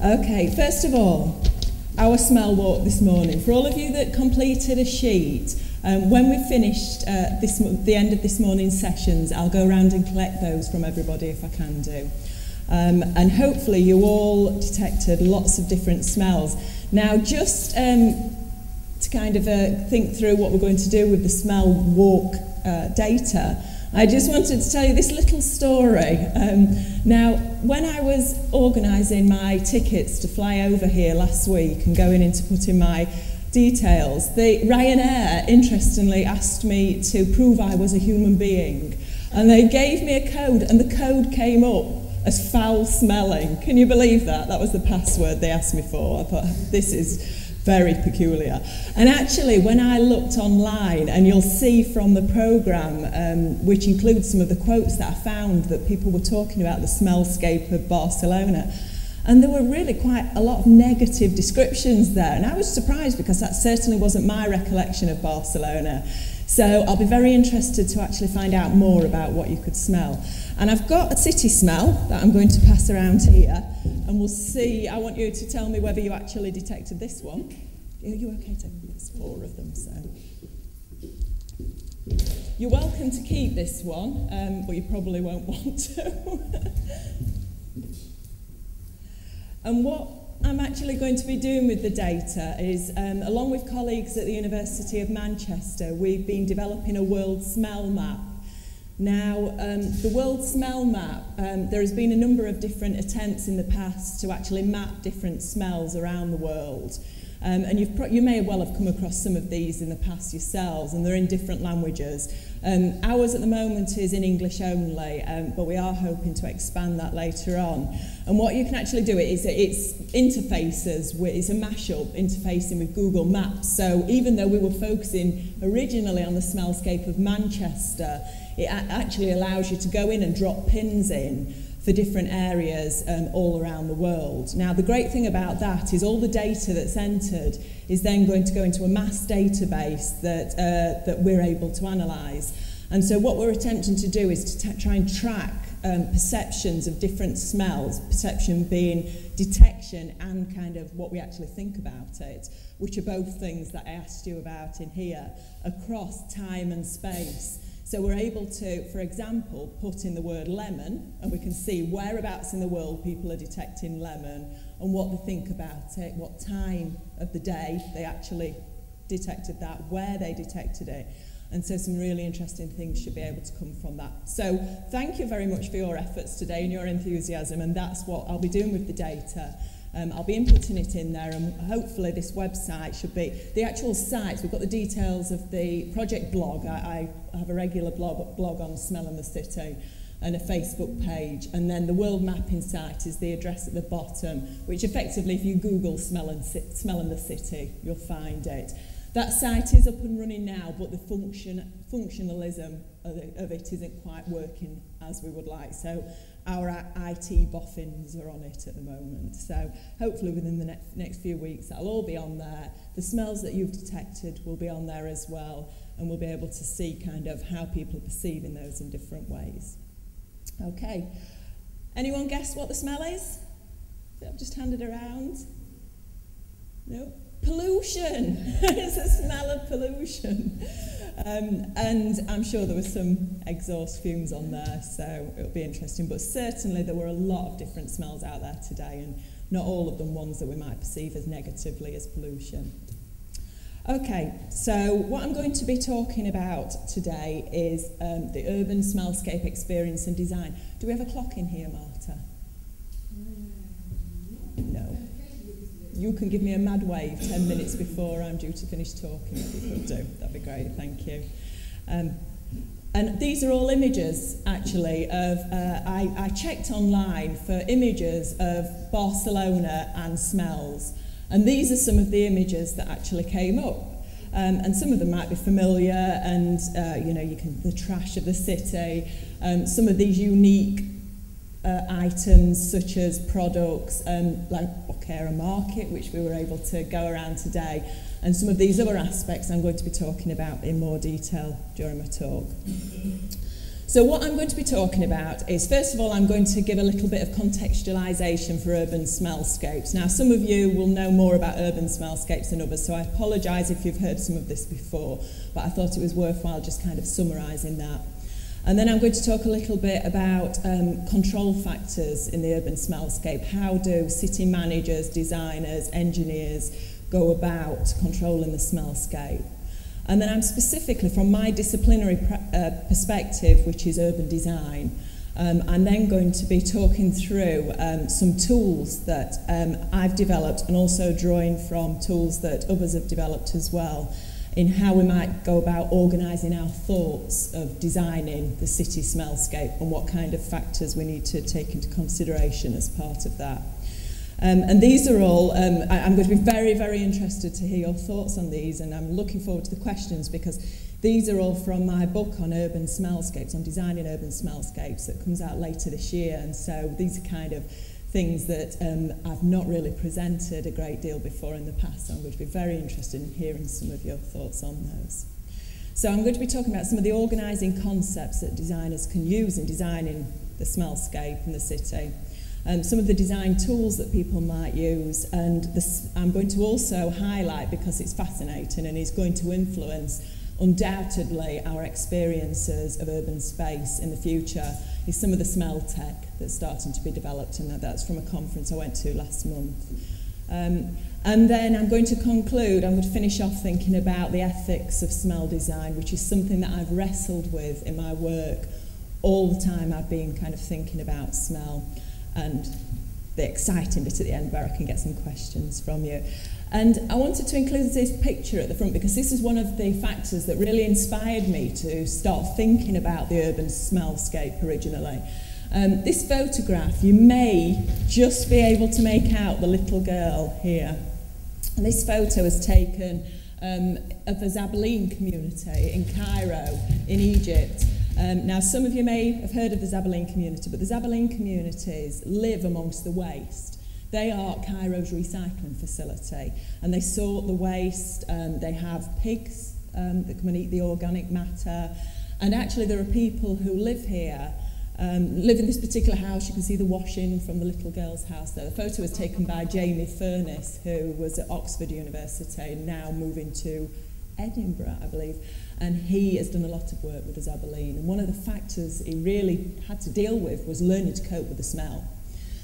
Okay, first of all, our smell walk this morning. For all of you that completed a sheet, when we've finished the end of this morning's sessions, I'll go around and collect those from everybody if I can do. And hopefully you all detected lots of different smells. Now, just to kind of think through what we're going to do with the smell walk data, I just wanted to tell you this little story. Now, when I was organising my tickets to fly over here last week and going in to put in my details, the Ryanair, interestingly, asked me to prove I was a human being. And they gave me a code, and the code came up as foul smelling. Can you believe that? That was the password they asked me for. I thought, this is very peculiar. And actually, when I looked online, and you'll see from the programme, which includes some of the quotes that I found that people were talking about the Smellscape of Barcelona, and there were really quite a lot of negative descriptions there. And I was surprised because that certainly wasn't my recollection of Barcelona. So I'll be very interested to actually find out more about what you could smell. And I've got a city smell that I'm going to pass around here, and we'll see. I want you to tell me whether you actually detected this one. Are you okay to? There's 4 of them, so. You're welcome to keep this one, but you probably won't want to. And what I'm actually going to be doing with the data is, along with colleagues at the University of Manchester, we've been developing a world smell map. Now, the world smell map, there has been a number of different attempts in the past to actually map different smells around the world. And you may well have come across some of these in the past yourselves, and they're in different languages. Ours at the moment is in English only, but we are hoping to expand that later on. And what you can actually do it's interfaces, it's a mashup interfacing with Google Maps. So even though we were focusing originally on the Smellscape of Manchester, it actually allows you to go in and drop pins in for different areas all around the world. Now, the great thing about that is all the data that's entered is then going to go into a mass database that we're able to analyse. And so what we're attempting to do is to try and track perceptions of different smells, perception being detection and kind of what we actually think about it, which are both things that I asked you about in here, across time and space. So we're able to, for example, put in the word lemon, and we can see whereabouts in the world people are detecting lemon and what they think about it, what time of the day they actually detected that, where they detected it. And so some really interesting things should be able to come from that. So thank you very much for your efforts today and your enthusiasm, and that's what I'll be doing with the data. I'll be inputting it in there, and hopefully this website should be, the actual sites, we've got the details of the project blog. I have a regular blog on Smell and the City, and a Facebook page, and then the world mapping site is the address at the bottom, which effectively, if you Google Smell and the City, you'll find it. That site is up and running now, but the functionalism of it isn't quite working as we would like. So our IT boffins are on it at the moment. So hopefully within the next few weeks, that'll all be on there. The smells that you've detected will be on there as well, and we'll be able to see kind of how people are perceiving those in different ways. Okay. Anyone guess what the smell is? I've just handed around. No? Pollution. It's a smell of pollution. And I'm sure there were some exhaust fumes on there, so it'll be interesting. But certainly there were a lot of different smells out there today, and not all of them ones that we might perceive as negatively as pollution. Okay, so what I'm going to be talking about today is the urban smellscape experience and design. Do we have a clock in here, Marta? No. You can give me a mad wave 10 minutes before I'm due to finish talking, if you could do. That'd be great, thank you. And these are all images, actually, of, I checked online for images of Barcelona and smells. And these are some of the images that actually came up. And some of them might be familiar, and you know, the trash of the city, some of these unique items such as products like Boquera Market, which we were able to go around today, and some of these other aspects I'm going to be talking about in more detail during my talk. So what I'm going to be talking about is, first of all, I'm going to give a little bit of contextualisation for urban smellscapes. Now, some of you will know more about urban smellscapes than others, so I apologise if you've heard some of this before, but I thought it was worthwhile just kind of summarising that. And then I'm going to talk a little bit about control factors in the urban smellscape. How do city managers, designers, engineers go about controlling the smellscape? And then I'm specifically, from my disciplinary perspective, which is urban design, I'm then going to be talking through some tools that I've developed, and also drawing from tools that others have developed as well, in how we might go about organising our thoughts of designing the city smellscape and what kind of factors we need to take into consideration as part of that. And these are all, I'm going to be very, very interested to hear your thoughts on these, and I'm looking forward to the questions, because these are all from my book on urban smellscapes, on designing urban smellscapes, that comes out later this year. And so these are kind of things that I've not really presented a great deal before in the past, so I'm going to be very interested in hearing some of your thoughts on those. So I'm going to be talking about some of the organising concepts that designers can use in designing the smellscape in the city. Some of the design tools that people might use, and I'm going to also highlight, because it's fascinating and is going to influence undoubtedly our experiences of urban space in the future, is some of the smell tech that's starting to be developed, and that's from a conference I went to last month. And then I'm going to conclude, I'm going to finish off thinking about the ethics of smell design, which is something that I've wrestled with in my work all the time. I've been kind of thinking about smell, and the exciting bit at the end where I can get some questions from you. And I wanted to include this picture at the front, because this is one of the factors that really inspired me to start thinking about the urban smellscape originally. This photograph, you may just be able to make out the little girl here. And this photo was taken of the Zabaleen community in Cairo, in Egypt. Now, some of you may have heard of the Zabaleen community, but the Zabaleen communities live amongst the waste. They are Cairo's recycling facility, and they sort the waste. They have pigs that come and eat the organic matter, and actually there are people who live here, live in this particular house. You can see the washing from the little girl's house there. The photo was taken by Jamie Furness, who was at Oxford University, now moving to Edinburgh, I believe, and he has done a lot of work with the Zabaleen. And one of the factors he really had to deal with was learning to cope with the smell.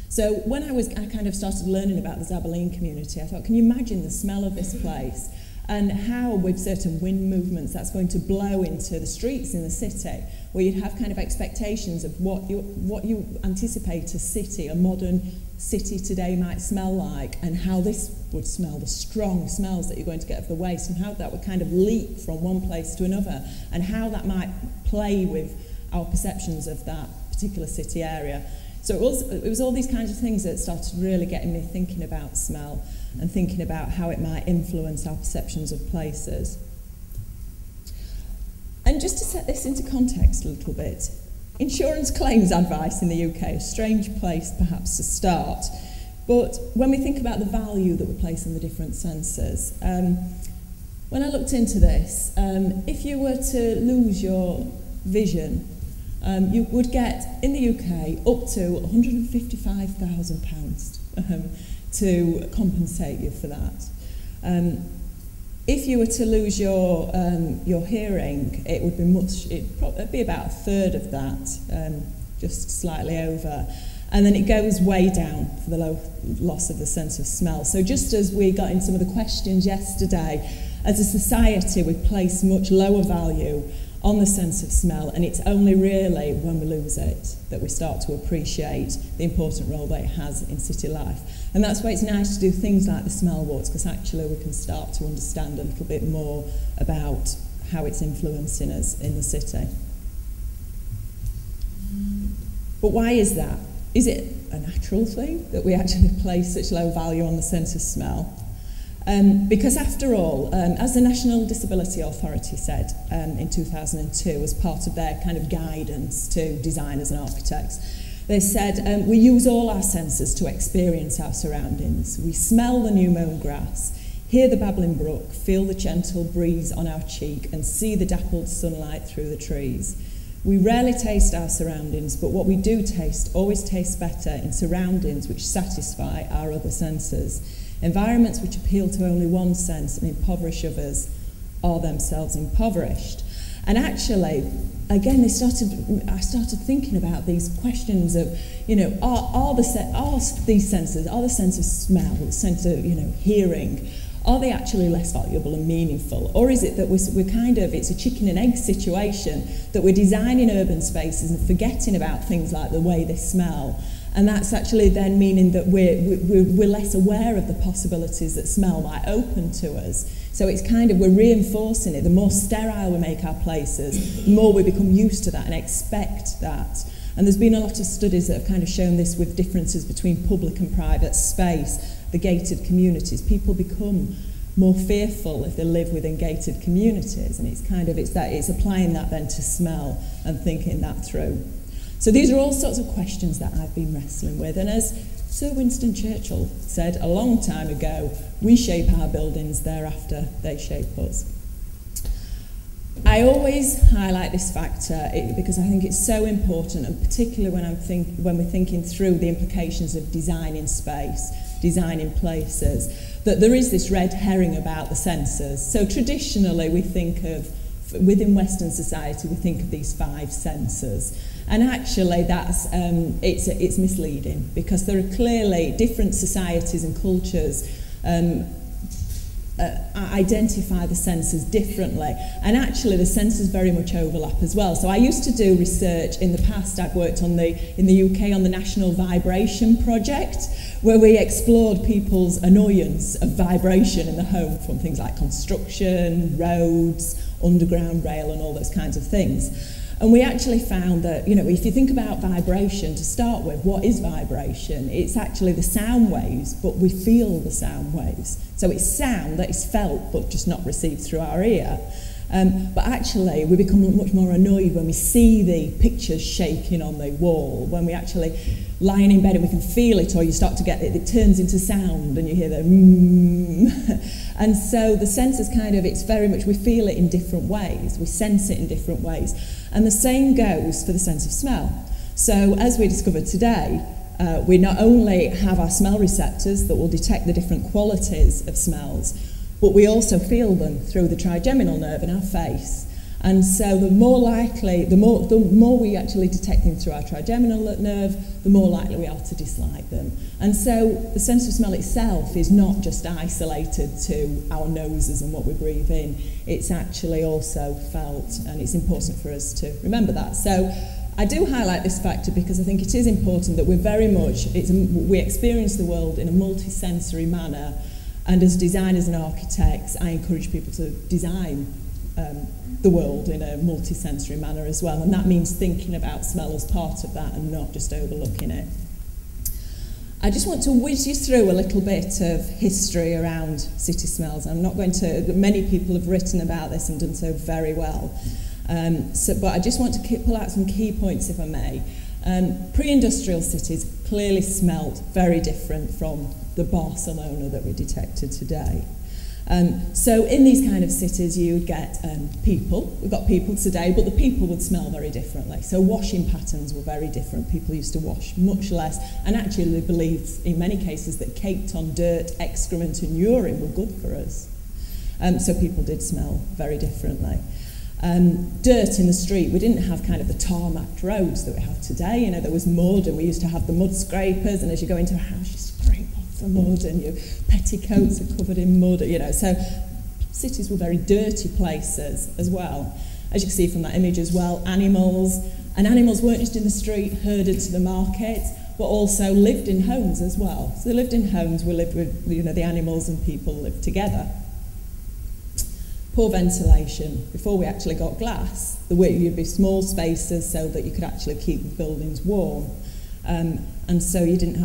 So when I kind of started learning about the Zabaleen community, I thought, can you imagine the smell of this place, and how with certain wind movements that's going to blow into the streets in the city, where you'd have kind of expectations of what you anticipate a city, a modern city today might smell like, and how this would smell, the strong smells that you're going to get of the waste, and how that would kind of leak from one place to another, and how that might play with our perceptions of that particular city area. So it was all these kinds of things that started really getting me thinking about smell, and thinking about how it might influence our perceptions of places. And just to set this into context a little bit, insurance claims advice in the UK, a strange place perhaps to start, but when we think about the value that we place on the different senses, when I looked into this, if you were to lose your vision, you would get, in the UK, up to £155,000 to compensate you for that. If you were to lose your hearing, it would be it'd be about a third of that, just slightly over. And then it goes way down for the loss of the sense of smell. So just as we got in some of the questions yesterday, as a society we place much lower value on the sense of smell, and it's only really when we lose it that we start to appreciate the important role that it has in city life. And that's why it's nice to do things like the smell walks, because actually we can start to understand a little bit more about how it's influencing us in the city. But why is that? Is it a natural thing that we actually place such low value on the sense of smell? Because after all, as the National Disability Authority said in 2002 as part of their kind of guidance to designers and architects, they said, we use all our senses to experience our surroundings. We smell the new mown grass, hear the babbling brook, feel the gentle breeze on our cheek, and see the dappled sunlight through the trees. We rarely taste our surroundings, but what we do taste always tastes better in surroundings which satisfy our other senses. Environments which appeal to only one sense and impoverish others are themselves impoverished. And actually, again, I started thinking about these questions of, are these senses, are the sense of smell, the sense of, hearing, are they actually less valuable and meaningful? Or is it that it's a chicken and egg situation, that we're designing urban spaces and forgetting about things like the way they smell? And that's actually then meaning that we're less aware of the possibilities that smell might open to us. So it's we're reinforcing it. The more sterile we make our places, the more we become used to that and expect that. And there's been a lot of studies that have kind of shown this with differences between public and private space, the gated communities. People become more fearful if they live within gated communities, and it's applying that then to smell and thinking that through. So these are all sorts of questions that I've been wrestling with, and as Sir Winston Churchill said a long time ago, we shape our buildings, thereafter they shape us. I always highlight this factor because I think it's so important, and particularly when we're thinking through the implications of designing space, designing places, that there is this red herring about the senses. So traditionally we think of, within Western society, we think of these 5 senses. And actually that's, it's misleading, because there are clearly different societies and cultures identify the senses differently, and actually the senses very much overlap as well. So I used to do research in the past. I've worked in the UK on the National Vibration Project, where we explored people's annoyance of vibration in the home from things like construction, roads, underground rail, and all those kinds of things. And we actually found that, if you think about vibration to start with, what is vibration? It's actually the sound waves, but we feel the sound waves. So it's sound that is felt, but just not received through our ear. But actually, we become much more annoyed when we see the pictures shaking on the wall, when we actually lying in bed and we can feel it, or you start to get it turns into sound and you hear the And so the sense is it's very much, we feel it in different ways, we sense it in different ways. And the same goes for the sense of smell. So as we discovered today, we not only have our smell receptors that will detect the different qualities of smells, but we also feel them through the trigeminal nerve in our face. And so the more we actually detect them through our trigeminal nerve, the more likely we are to dislike them. And so the sense of smell itself is not just isolated to our noses and what we breathe in, it's actually also felt, and it's important for us to remember that. So I do highlight this factor because I think it is important that we experience the world in a multi-sensory manner, and as designers and architects, I encourage people to design the world in a multi-sensory manner as well, and that means thinking about smell as part of that and not just overlooking it. I just want to whiz you through a little bit of history around city smells. I'm not going to, many people have written about this and done so very well, but I just want to pull out some key points if I may. Pre-industrial cities clearly smelt very different from the Barcelona that we detected today. So in these kind of cities you would get people. We've got people today, but the people would smell very differently. So washing patterns were very different. People used to wash much less, and actually they believed in many cases that caked on dirt, excrement and urine were good for us. So people did smell very differently. Dirt in the street, we didn't have kind of the tarmac roads that we have today. There was mud, and we used to have the mud scrapers, and as you go into a house you scrape off the mud and your petticoats are covered in mud, so cities were very dirty places as well. As you can see from that image as well, animals weren't just in the street herded to the market, but also lived in homes as well. So they lived in homes, we lived with the animals, and people lived together. Poor ventilation. Before we actually got glass, you'd be small spaces so that you could actually keep buildings warm, and so you didn't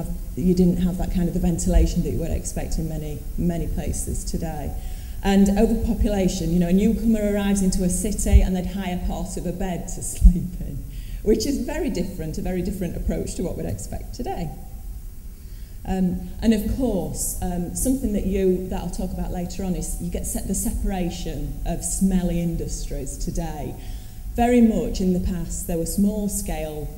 have that kind of the ventilation that you would expect in many places today. And overpopulation. A newcomer arrives into a city and they'd hire part of a bed to sleep in, which is a very different approach to what we'd expect today. And of course, something that I'll talk about later on is you get the separation of smelly industries today. very much in the past there were small scale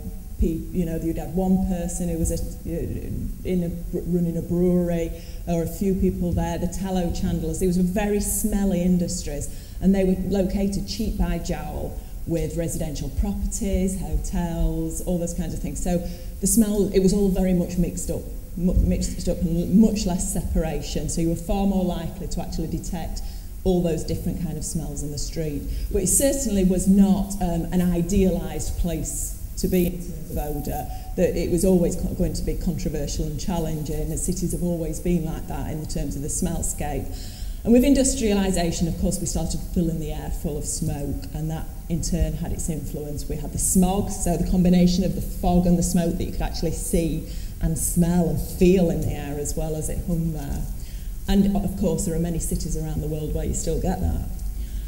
people, you know, you'd have one person who was running a brewery, or a few people there, the tallow chandlers. These were very smelly industries, and they were located cheek by jowl with residential properties, hotels, all those kinds of things. So the smell, it was all very much mixed up and much less separation. So you were far more likely to actually detect all those different kind of smells in the street. But it certainly was not an idealised place to be in terms of odour, that it was always going to be controversial and challenging, and cities have always been like that in terms of the smellscape. And with industrialisation, of course, we started filling the air full of smoke, and that in turn had its influence. We had the smog, so the combination of the fog and the smoke that you could actually see and smell and feel in the air as well as it hung there. And of course, there are many cities around the world where you still get that.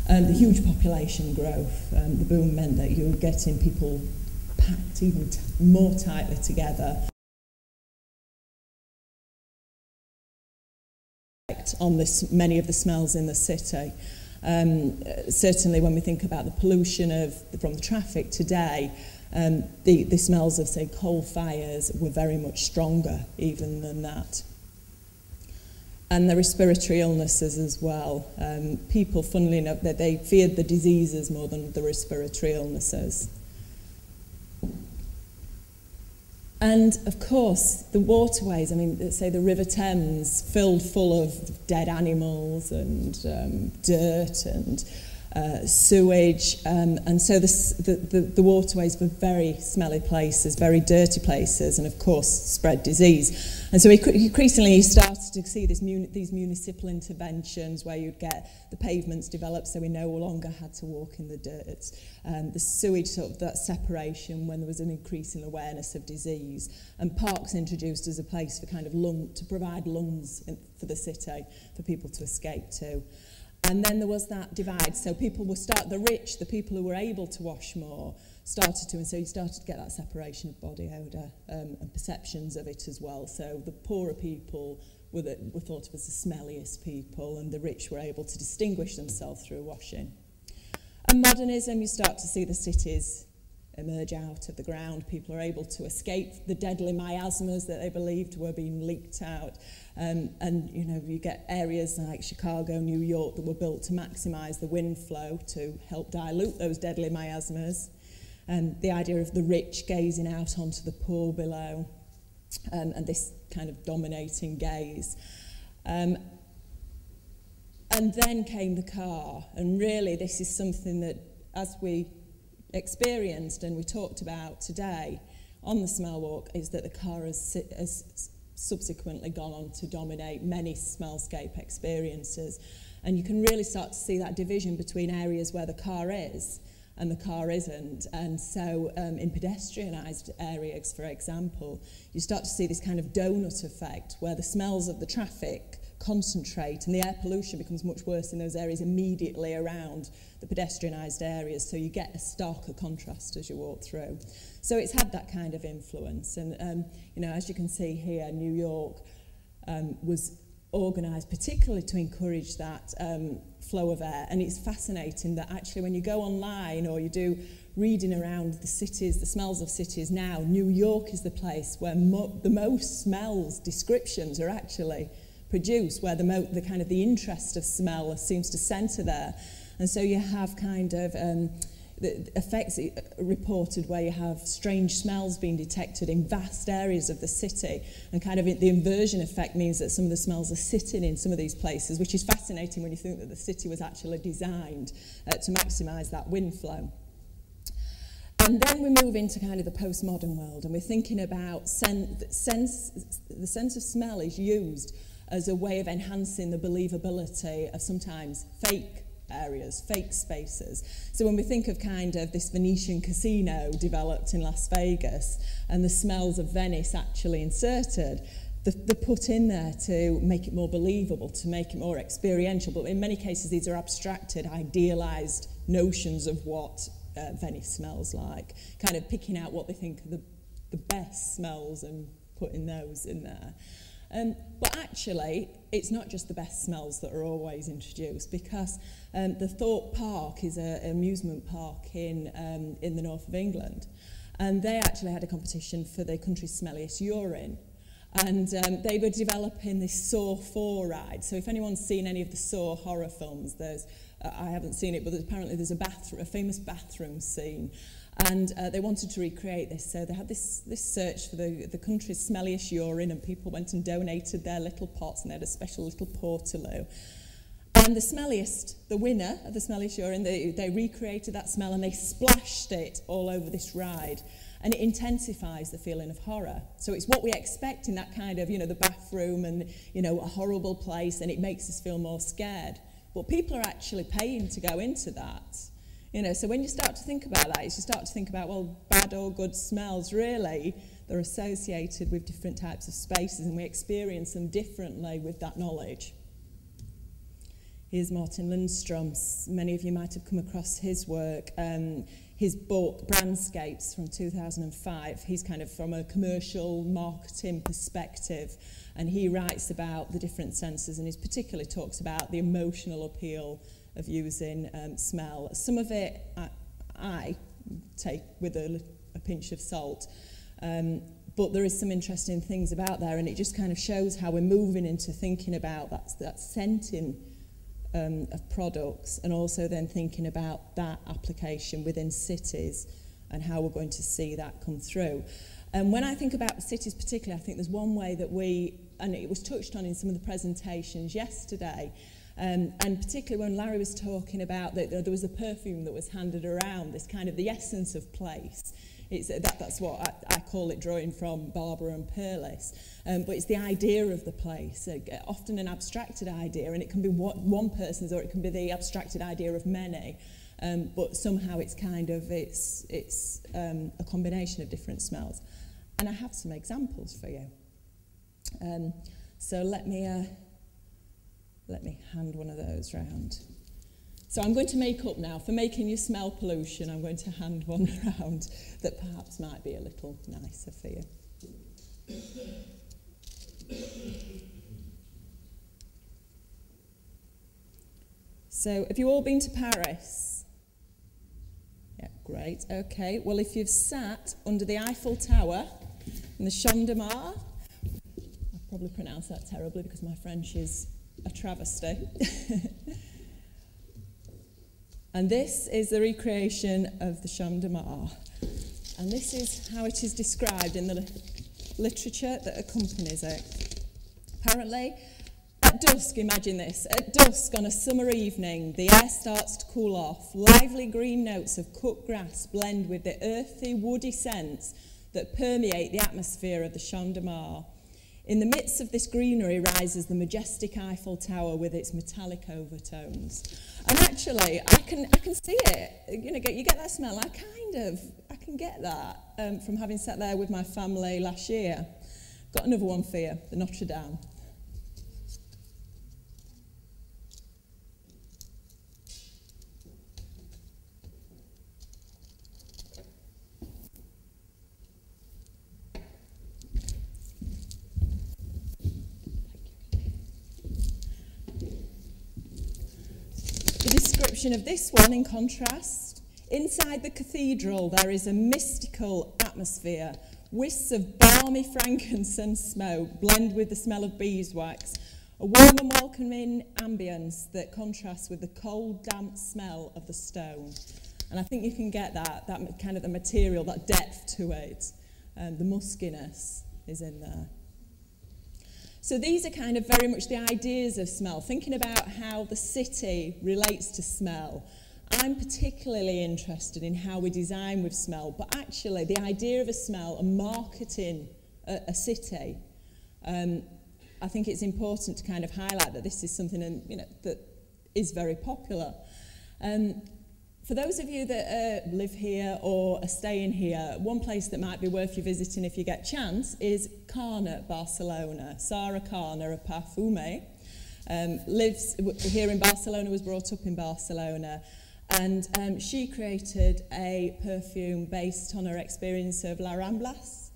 The huge population growth, the boom meant that you were getting people packed even more tightly together on this, many of the smells in the city. Certainly when we think about the pollution from the traffic today, the smells of, say, coal fires were very much stronger even than that. And the respiratory illnesses as well. People, funnily enough, that they feared the diseases more than the respiratory illnesses. And of course, the waterways, I mean, let's say the River Thames, filled full of dead animals and dirt and sewage, and so the waterways were very smelly places, very dirty places, and of course spread disease. And so increasingly you started to see these municipal interventions where you'd get the pavements developed so we no longer had to walk in the dirt. The sewage, sort of that separation when there was an increasing awareness of disease, and parks introduced as a place for kind of to provide lungs for the city, for people to escape to. And then there was that divide, so people were the rich, the people who were able to wash more, started to, and so you started to get that separation of body odour and perceptions of it as well. So the poorer people were thought of as the smelliest people, and the rich were able to distinguish themselves through washing. And modernism, you start to see the cities emerge out of the ground. People are able to escape the deadly miasmas that they believed were being leaked out. And you know, you get areas like Chicago, New York that were built to maximise the wind flow to help dilute those deadly miasmas. And the idea of the rich gazing out onto the poor below, and this kind of dominating gaze. And then came the car, and really this is something that, as we experienced and we talked about today on the Smell Walk, is that the car has subsequently gone on to dominate many smellscape experiences. And you can really start to see that division between areas where the car is and the car isn't. And so in pedestrianised areas, for example, you start to see this kind of donut effect where the smells of the traffic concentrate and the air pollution becomes much worse in those areas immediately around the pedestrianised areas, so you get a starker contrast as you walk through. So it's had that kind of influence, and you know, as you can see here, New York was organised particularly to encourage that flow of air. And it's fascinating that actually when you go online or you do reading around the cities, the smells of cities now, New York is the place where the most smells descriptions are actually produced, where the kind of the interest of smell seems to centre there. And so you have kind of the effects reported where you have strange smells being detected in vast areas of the city, and kind of the inversion effect means that some of the smells are sitting in some of these places, which is fascinating when you think that the city was actually designed to maximise that wind flow. And then we move into kind of the postmodern world, and we're thinking about the sense of smell is used as a way of enhancing the believability of sometimes fake areas, fake spaces. So when we think of kind of this Venetian casino developed in Las Vegas and the smells of Venice actually inserted, they're put in there to make it more believable, to make it more experiential. But in many cases, these are abstracted, idealised notions of what Venice smells like, kind of picking out what they think are the best smells and putting those in there. But actually, it's not just the best smells that are always introduced, because the Thorpe Park is an amusement park in the north of England, and they actually had a competition for the country's smelliest urine. And they were developing this Saw 4 ride. So if anyone's seen any of the Saw horror films, I haven't seen it, but apparently there's a famous bathroom scene. And they wanted to recreate this, so they had this search for the country's smelliest urine, and people went and donated their little pots, and they had a special little portaloo. And the winner of the smelliest urine, they recreated that smell, and they splashed it all over this ride. And it intensifies the feeling of horror. So it's what we expect in that kind of, the bathroom and, a horrible place, and it makes us feel more scared. But people are actually paying to go into that. So when you start to think about that, you start to think about, well, bad or good smells, really, they're associated with different types of spaces, and we experience them differently with that knowledge. Here's Martin Lindström's. Many of you might have come across his work. His book, Brandscapes, from 2005, he's kind of from a commercial marketing perspective, and he writes about the different senses, and he particularly talks about the emotional appeal of using smell. Some of it I take with a pinch of salt, but there is some interesting things about there, and it just kind of shows how we're moving into thinking about that scenting of products, and also then thinking about that application within cities and how we're going to see that come through. And when I think about cities particularly, I think there's one way that and it was touched on in some of the presentations yesterday, and particularly when Larry was talking about that there was a perfume that was handed around, this kind of the essence of place. That's what I call it, drawing from Barbara and Perlis. But it's the idea of the place, often an abstracted idea, and it can be one person's, or it can be the abstracted idea of many. But somehow it's a combination of different smells. And I have some examples for you. So let me hand one of those round. So I'm going to make up now, for making you smell pollution, I'm going to hand one around that perhaps might be a little nicer for you. So have you all been to Paris? Yeah, great, okay. Well, if you've sat under the Eiffel Tower in the Champ de Mars, I'll probably pronounce that terribly because my French is a travesty. And this is the recreation of the Champ de Mars. And this is how it is described in the literature that accompanies it. Apparently, at dusk, imagine this, at dusk on a summer evening, the air starts to cool off. Lively green notes of cut grass blend with the earthy, woody scents that permeate the atmosphere of the Champ de Mars. In the midst of this greenery rises the majestic Eiffel Tower with its metallic overtones. And actually, I can see it. You get that smell. I can get that from having sat there with my family last year. Got another one for you, the Notre Dame. Of this one, in contrast, inside the cathedral there is a mystical atmosphere. Wisps of balmy frankincense smoke blend with the smell of beeswax, a warm and welcoming ambience that contrasts with the cold, damp smell of the stone. And I think you can get that kind of the material, that depth to it, the muskiness is in there. So these are kind of very much the ideas of smell, thinking about how the city relates to smell. I'm particularly interested in how we design with smell, but actually the idea of a smell and marketing a city, I think it's important to kind of highlight that this is something that is very popular. For those of you that live here or are staying here, one place that might be worth you visiting if you get a chance is Carna, Barcelona. Sarah Carna, a parfume, lives here in Barcelona, was brought up in Barcelona, and she created a perfume based on her experience of La Ramblas.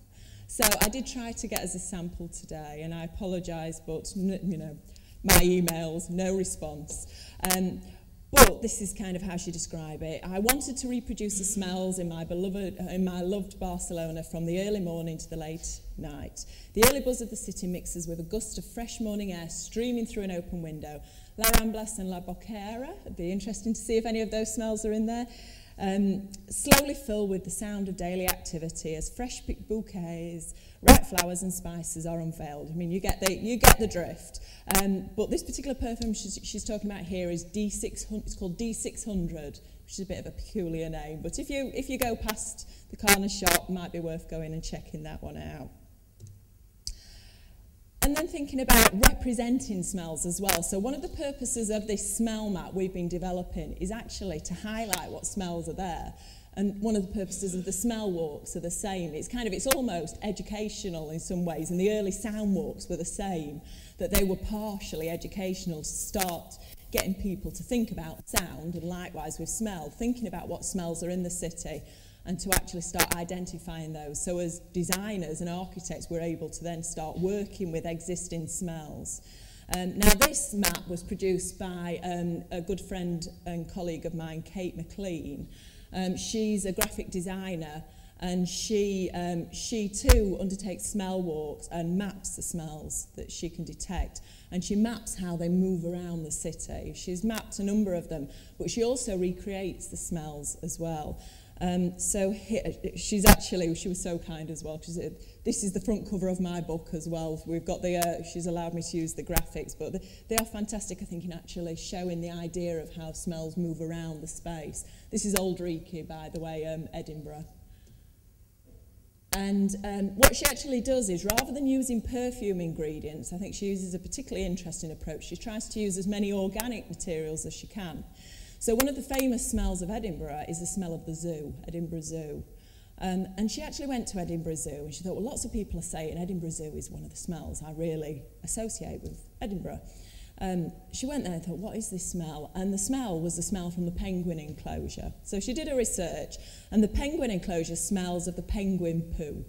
So I did try to get as a sample today, and I apologise, but you know, my emails, no response. But this is kind of how she described it. I wanted to reproduce the smells in my loved Barcelona from the early morning to the late night. The early buzz of the city mixes with a gust of fresh morning air streaming through an open window. La Ramblas and La Boquera, it'd be interesting to see if any of those smells are in there. Slowly fill with the sound of daily activity as fresh picked bouquets, ripe flowers and spices are unveiled. I mean, you get the drift. But this particular perfume she's talking about here is D600. It's called D600, which is a bit of a peculiar name. But if you go past the corner shop, it might be worth going and checking that one out. And then thinking about representing smells as well. So one of the purposes of this smell map we've been developing is actually to highlight what smells are there. And one of the purposes of the smell walks are the same. It's almost educational in some ways. And the early sound walks were the same, that they were partially educational to start getting people to think about sound, and likewise with smell, thinking about what smells are in the city, and to actually start identifying those. So as designers and architects, we're able to then start working with existing smells. Now this map was produced by a good friend and colleague of mine, Kate McLean. She's a graphic designer, and she too undertakes smell walks and maps the smells that she can detect. And she maps how they move around the city. She's mapped a number of them, but she also recreates the smells as well. So she was so kind as well. This is the front cover of my book as well. We've got she's allowed me to use the graphics, but they are fantastic, I think, in actually showing the idea of how smells move around the space. This is Old Reekie, by the way, Edinburgh. And what she actually does is, rather than using perfume ingredients, I think she uses a particularly interesting approach. She tries to use as many organic materials as she can. So one of the famous smells of Edinburgh is the smell of the zoo, Edinburgh Zoo. And she actually went to Edinburgh Zoo, and she thought, well, lots of people are saying Edinburgh Zoo is one of the smells I really associate with Edinburgh. She went there and thought, what is this smell? And the smell was the smell from the penguin enclosure. So she did her research, and the penguin enclosure smells of the penguin poo.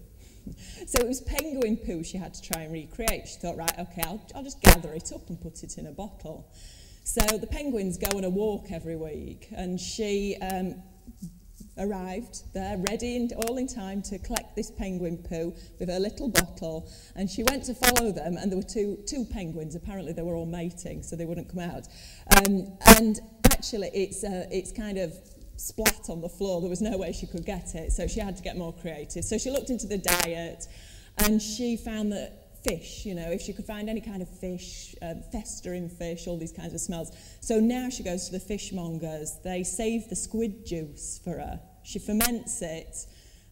So it was penguin poo she had to try and recreate. She thought, right, okay, I'll just gather it up and put it in a bottle. So the penguins go on a walk every week, and she arrived there ready all in time to collect this penguin poo with her little bottle, and she went to follow them, and there were two penguins. Apparently they were all mating, so they wouldn't come out. And actually it's kind of splat on the floor. There was no way she could get it, so she had to get more creative. So she looked into the diet, and she found that fish, you know, if she could find any kind of fish, festering fish, all these kinds of smells. So now she goes to the fishmongers. They save the squid juice for her. She ferments it,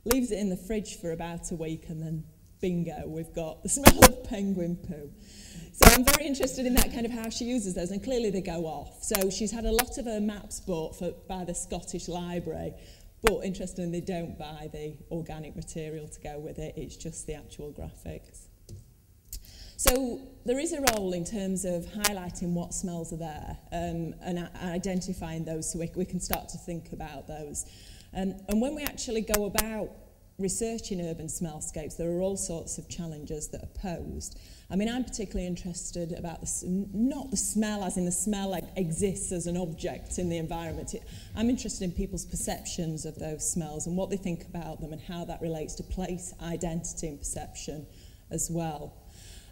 leaves it in the fridge for about a week, and then bingo, we've got the smell of penguin poo. So I'm very interested in that kind of how she uses those, and clearly they go off. So she's had a lot of her maps bought by the Scottish Library, but interestingly they don't buy the organic material to go with it. It's just the actual graphics. So there is a role in terms of highlighting what smells are there, and identifying those so we can start to think about those. And when we actually go about researching urban smellscapes, there are all sorts of challenges that are posed. I mean, I'm particularly interested about not the smell as in the smell exists as an object in the environment. I'm interested in people's perceptions of those smells and what they think about them and how that relates to place, identity and perception as well.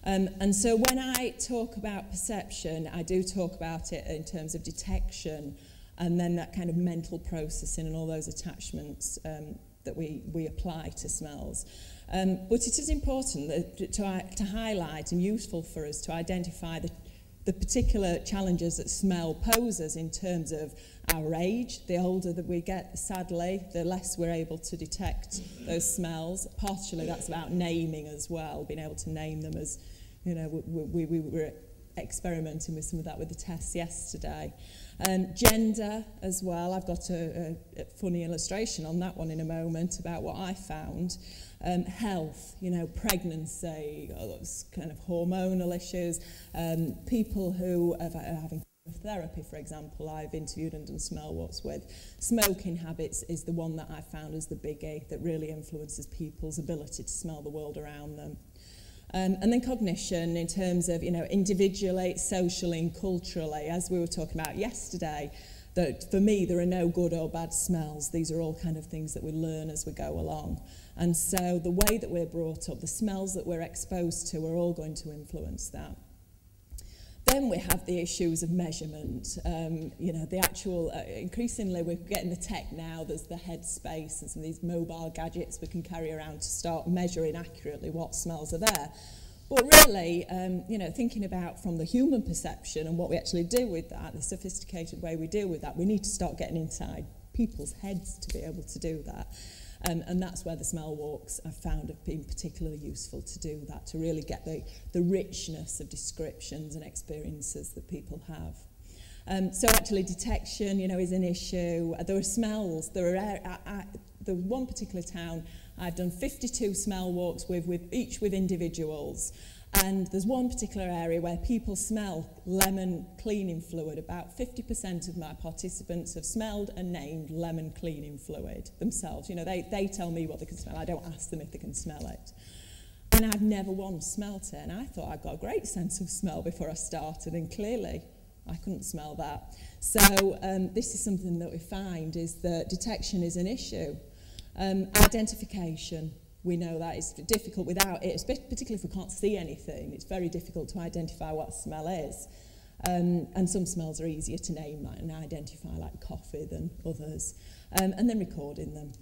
And so when I talk about perception, I do talk about it in terms of detection and then that kind of mental processing and all those attachments that we apply to smells. But it is important to highlight and useful for us to identify the particular challenges that smell poses in terms of our age. The older that we get, sadly, the less we're able to detect those smells. Partially that's about naming as well, being able to name them as, you know, we were experimenting with some of that with the tests yesterday. Gender as well. I've got a funny illustration on that one in a moment about what I found. Health, you know, pregnancy, those kind of hormonal issues. People who are having therapy, for example, I've interviewed and done smell walks with. Smoking habits is the one that I found as the biggie that really influences people's ability to smell the world around them. And then cognition in terms of, you know, individually, socially and culturally, as we were talking about yesterday, that for me there are no good or bad smells. These are all kind of things that we learn as we go along. And so the way that we're brought up, the smells that we're exposed to are all going to influence that. Then we have the issues of measurement. You know, the actual, increasingly we're getting the tech now, there's the headspace and some of these mobile gadgets we can carry around to start measuring accurately what smells are there. But really, you know, thinking about from the human perception and what we actually do with that, the sophisticated way we deal with that, we need to start getting inside people's heads to be able to do that. And that's where the smell walks I've found have been particularly useful to do that, to really get the richness of descriptions and experiences that people have. So actually detection, you know, is an issue. There are smells. The one particular town I've done 52 smell walks with each with individuals. And there's one particular area where people smell lemon cleaning fluid. About 50% of my participants have smelled and named lemon cleaning fluid themselves. You know, they tell me what they can smell. I don't ask them if they can smell it. And I've never once smelt it. And I thought I'd got a great sense of smell before I started. And clearly, I couldn't smell that. So this is something that we find is that detection is an issue. Identification. We know that it's difficult without it, particularly if we can't see anything. It's very difficult to identify what a smell is. And some smells are easier to name and identify, like coffee, than others. And then recording them.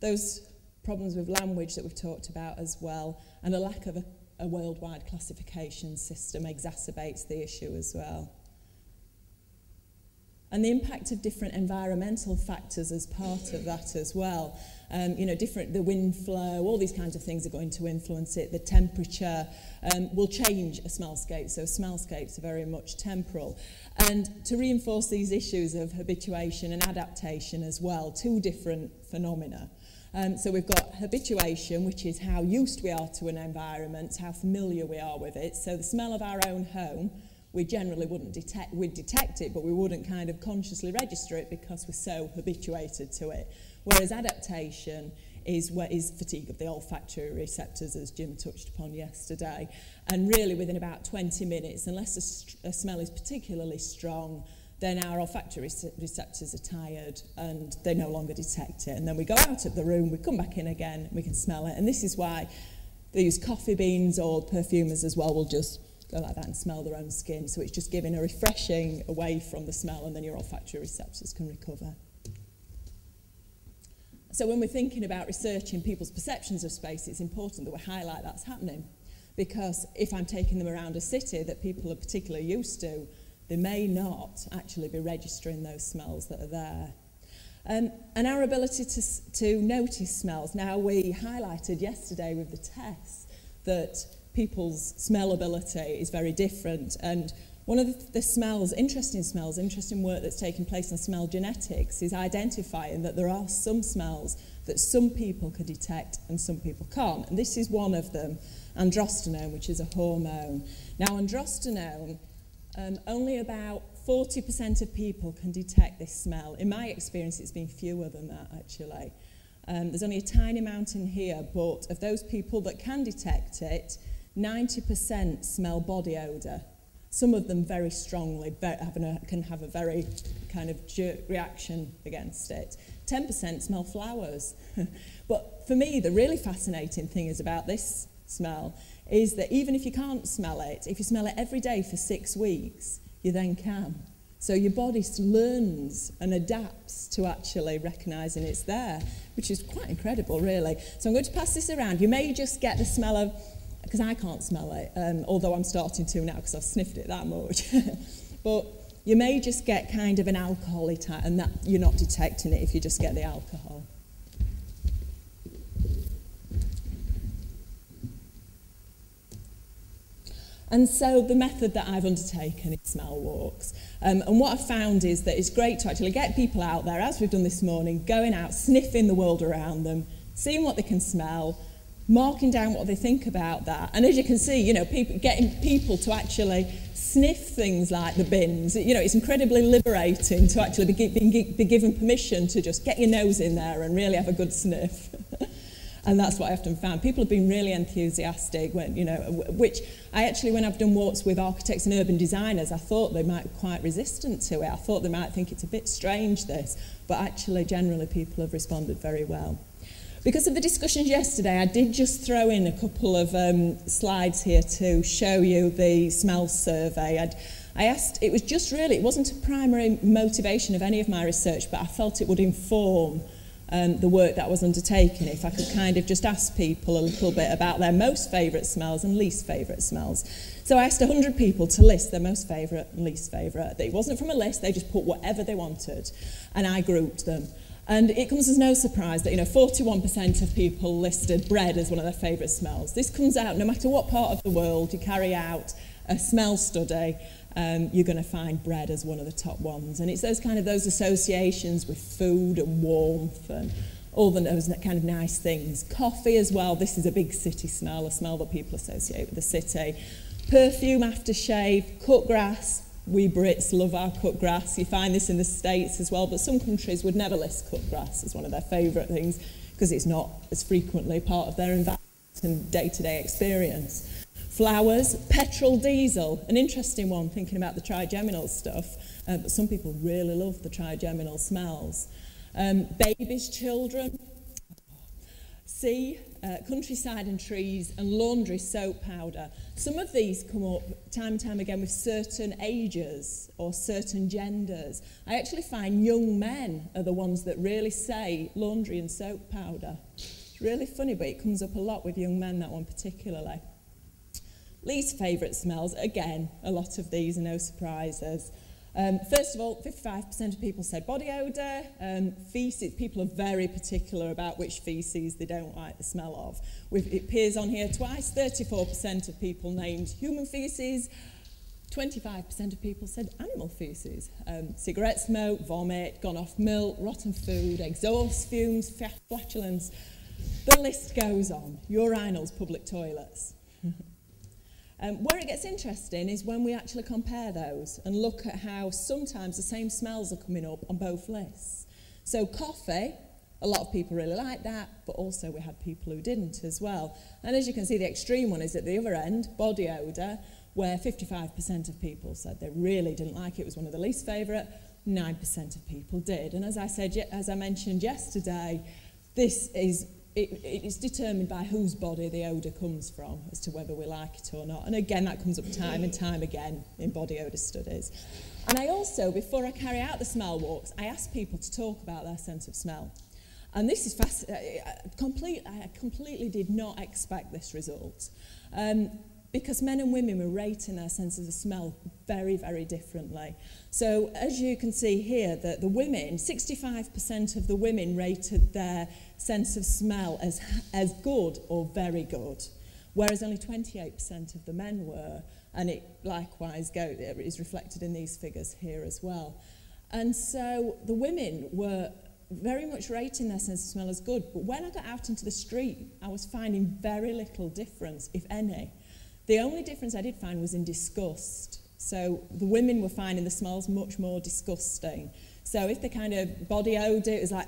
Those problems with language that we've talked about as well, and a lack of a worldwide classification system exacerbates the issue as well. And the impact of different environmental factors as part of that as well. You know, the wind flow, all these kinds of things are going to influence it. The temperature will change a smellscape, so smellscapes are very much temporal. And to reinforce these issues of habituation and adaptation as well, two different phenomena. So we've got habituation, which is how used we are to an environment, how familiar we are with it. So the smell of our own home, we generally wouldn't detect, we'd detect it, but we wouldn't kind of consciously register it because we're so habituated to it. Whereas adaptation is fatigue of the olfactory receptors, as Jim touched upon yesterday. And really within about 20 minutes, unless a smell is particularly strong, then our olfactory receptors are tired and they no longer detect it. And then we go out of the room, we come back in again, we can smell it. And this is why they use coffee beans, or perfumers as well will just go like that and smell their own skin. So it's just giving a refreshing away from the smell, and then your olfactory receptors can recover. So when we're thinking about researching people's perceptions of space, it's important that we highlight that's happening. Because if I'm taking them around a city that people are particularly used to, they may not actually be registering those smells that are there. And our ability to notice smells. Now, we highlighted yesterday with the tests that people's smell ability is very different. And one of the smells, interesting work that's taking place in smell genetics is identifying that there are some smells that some people can detect and some people can't. And this is one of them, androstenone, which is a hormone. Now, androstenone, only about 40% of people can detect this smell. In my experience, it's been fewer than that, actually. There's only a tiny amount in here, but of those people that can detect it, 90% smell body odour. Some of them very strongly can have a very kind of jerk reaction against it. 10% smell flowers. But for me, the really fascinating thing is about this smell is that even if you can't smell it, if you smell it every day for 6 weeks, you then can. So your body learns and adapts to actually recognising it's there, which is quite incredible, really. So I'm going to pass this around. You may just get the smell of, because I can't smell it, although I'm starting to now because I've sniffed it that much. But you may just get kind of an alcohol-y type, and that you're not detecting it if you just get the alcohol. And so the method that I've undertaken is smell walks. And what I've found is that it's great to actually get people out there, as we've done this morning, going out, sniffing the world around them, seeing what they can smell, marking down what they think about that. And as you can see, you know, getting people to actually sniff things like the bins, you know, it's incredibly liberating to actually be given permission to just get your nose in there and really have a good sniff. And that's what I often found. People have been really enthusiastic when, you know, which I actually, when I've done walks with architects and urban designers, I thought they might be quite resistant to it. I thought they might think it's a bit strange, this, but actually, generally, people have responded very well. Because of the discussions yesterday, I did just throw in a couple of slides here to show you the smell survey. I asked, it was just really, it wasn't a primary motivation of any of my research, but I felt it would inform the work that I was undertaking if I could kind of just ask people a little bit about their most favourite smells and least favourite smells. So I asked 100 people to list their most favourite and least favourite. It wasn't from a list, they just put whatever they wanted, and I grouped them. And it comes as no surprise that, you know, 41% of people listed bread as one of their favourite smells. This comes out no matter what part of the world you carry out a smell study, you're going to find bread as one of the top ones. And it's those associations with food and warmth and all those kind of nice things. Coffee as well, this is a big city smell, a smell that people associate with the city. Perfume, aftershave, cut grass. We Brits love our cut grass. You find this in the States as well, but some countries would never list cut grass as one of their favourite things because it's not as frequently part of their environment and day-to-day experience. Flowers, petrol, diesel, an interesting one thinking about the trigeminal stuff, but some people really love the trigeminal smells. Babies, children, sea, countryside and trees, and laundry soap powder. Some of these come up time and time again with certain ages or certain genders. I actually find young men are the ones that really say laundry and soap powder. It's really funny, but it comes up a lot with young men, that one particularly. Least favourite smells, again, a lot of these are no surprises. First of all, 55% of people said body odour. Faeces, people are very particular about which faeces they don't like the smell of. It appears on here twice. 34% of people named human faeces. 25% of people said animal faeces. Cigarette smoke, vomit, gone off milk, rotten food, exhaust fumes, flatulence. The list goes on. Urinals, public toilets. Where it gets interesting is when we actually compare those and look at how sometimes the same smells are coming up on both lists. So coffee, a lot of people really like that, but also we had people who didn't as well. And as you can see, the extreme one is at the other end, body odour, where 55% of people said they really didn't like it, it was one of the least favourite, 9% of people did. And as I mentioned yesterday, this is it is determined by whose body the odour comes from as to whether we like it or not. And again, that comes up time and time again in body odour studies. And I also, before I carry out the smell walks, I ask people to talk about their sense of smell. And this is fascinating. I completely did not expect this result. Because men and women were rating their senses of smell very, very differently. So as you can see here, that the women, 65% of the women rated their sense of smell as good or very good, whereas only 28% of the men were, and it likewise is reflected in these figures here as well. And so the women were very much rating their sense of smell as good, but when I got out into the street, I was finding very little difference, if any. The only difference I did find was in disgust. So the women were finding the smells much more disgusting. So if the kind of body odour, it was like,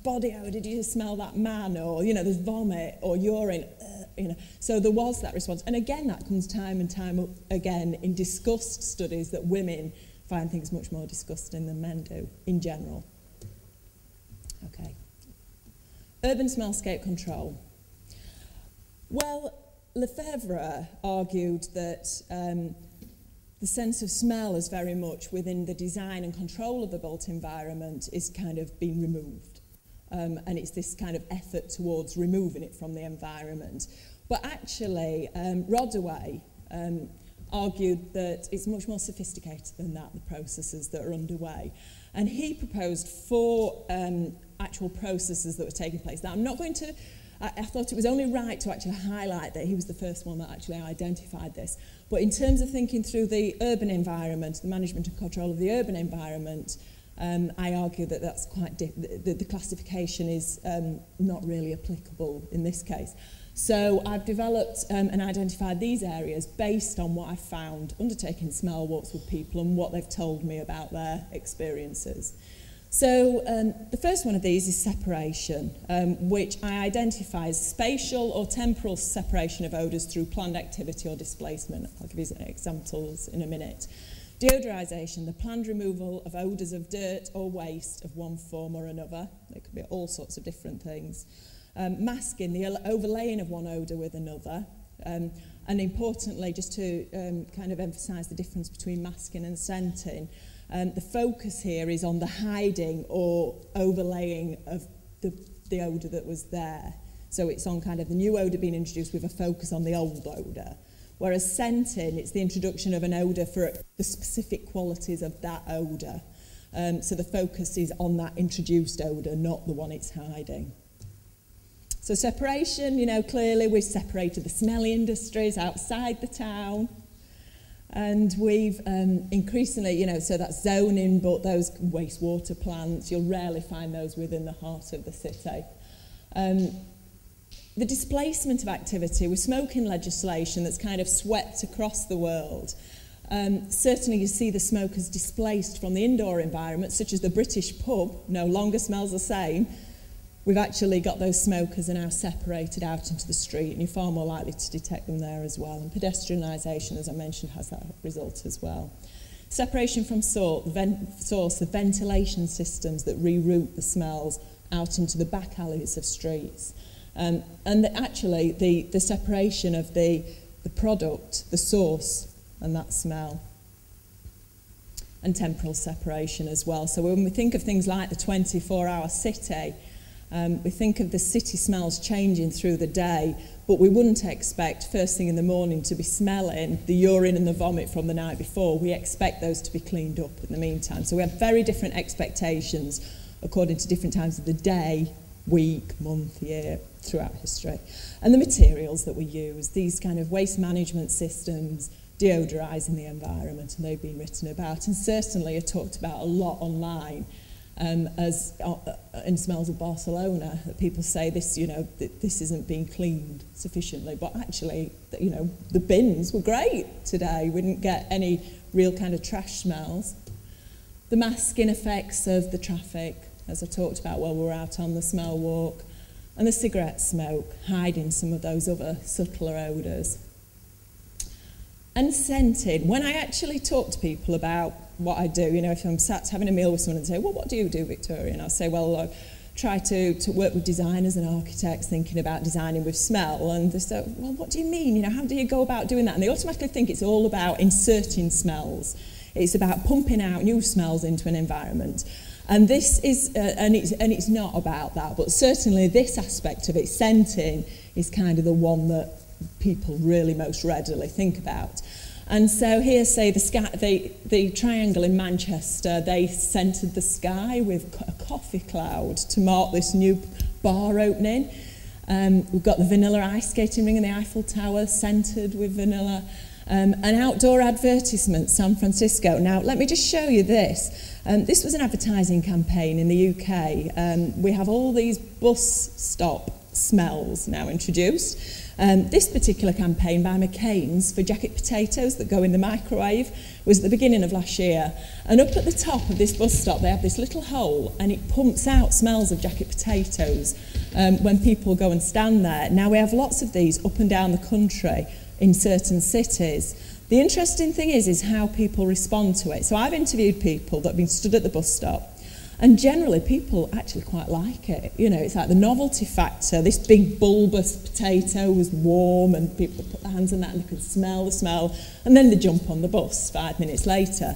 body odour, did you smell that man? Or, you know, there's vomit or urine, you know. So there was that response. And again, that comes time and time again in disgust studies that women find things much more disgusting than men do in general. Okay. Urban smellscape control. Well, Lefebvre argued that the sense of smell is very much within the design and control of the built environment is kind of being removed. And it's this kind of effort towards removing it from the environment. But actually, Rodaway argued that it's much more sophisticated than that, the processes that are underway. And he proposed 4 actual processes that were taking place. Now, I'm not going to... I thought it was only right to actually highlight that he was the first one that actually identified this. But in terms of thinking through the urban environment, the management and control of the urban environment, I argue that that's quite the classification is not really applicable in this case. So I've developed and identified these areas based on what I've found undertaking smell walks with people and what they've told me about their experiences. So the first one of these is separation, which I identify as spatial or temporal separation of odours through planned activity or displacement. I'll give you some examples in a minute. Deodorisation, the planned removal of odours of dirt or waste of one form or another. It could be all sorts of different things. Masking, the overlaying of one odour with another. And importantly, just to kind of emphasise the difference between masking and scenting, the focus here is on the hiding or overlaying of the odour that was there. So it's on kind of the new odour being introduced with a focus on the old odour. Whereas scenting, it's the introduction of an odour for the specific qualities of that odour. So the focus is on that introduced odour, not the one it's hiding. So separation, you know, clearly we've separated the smelly industries outside the town. And we've increasingly, you know, so that's zoning, but those wastewater plants, you'll rarely find those within the heart of the city. The displacement of activity with smoking legislation that's kind of swept across the world. Certainly you see the smokers displaced from the indoor environment, such as the British pub, no longer smells the same. We've actually got those smokers are now separated out into the street, and you're far more likely to detect them there as well. And pedestrianisation, as I mentioned, has that result as well. Separation from source, the ventilation systems that reroute the smells out into the back alleys of streets. And actually, the separation of the product, the source, and that smell. And temporal separation as well. So when we think of things like the 24-hour city, we think of the city smells changing through the day, but we wouldn't expect first thing in the morning to be smelling the urine and the vomit from the night before. We expect those to be cleaned up in the meantime. So we have very different expectations according to different times of the day, week, month, year, throughout history. And the materials that we use, these kind of waste management systems, deodorising the environment, and they've been written about and certainly are talked about a lot online. As in Smells of Barcelona, that people say this, you know, this isn't being cleaned sufficiently, but actually, you know, the bins were great today. We didn't get any real kind of trash smells. The masking effects of the traffic, as I talked about while we were out on the smell walk, and the cigarette smoke, hiding some of those other subtler odours. And scenting. When I actually talk to people about what I do, you know, if I'm sat having a meal with someone and say, well, what do you do, Victoria? And I'll say, well, I try to work with designers and architects thinking about designing with smell. And they say, well, what do you mean? You know, how do you go about doing that? And they automatically think it's all about inserting smells. It's about pumping out new smells into an environment. And this is, and it's not about that, but certainly this aspect of it, scenting, is kind of the one that people really most readily think about. And so here, say, the triangle in Manchester, they scented the sky with a coffee cloud to mark this new bar opening. We've got the vanilla ice skating ring in the Eiffel Tower, scented with vanilla. An outdoor advertisement, San Francisco. Now, let me just show you this. This was an advertising campaign in the UK. We have all these bus stop smells now introduced. This particular campaign by McCain's for jacket potatoes that go in the microwave was at the beginning of last year. And up at the top of this bus stop, they have this little hole and it pumps out smells of jacket potatoes when people go and stand there. Now, we have lots of these up and down the country in certain cities. The interesting thing is how people respond to it. So I've interviewed people that have been stood at the bus stop, and generally people actually quite like it. You know, it's like the novelty factor. This big bulbous potato was warm and people put their hands on that and they could smell the smell, and then they jump on the bus 5 minutes later.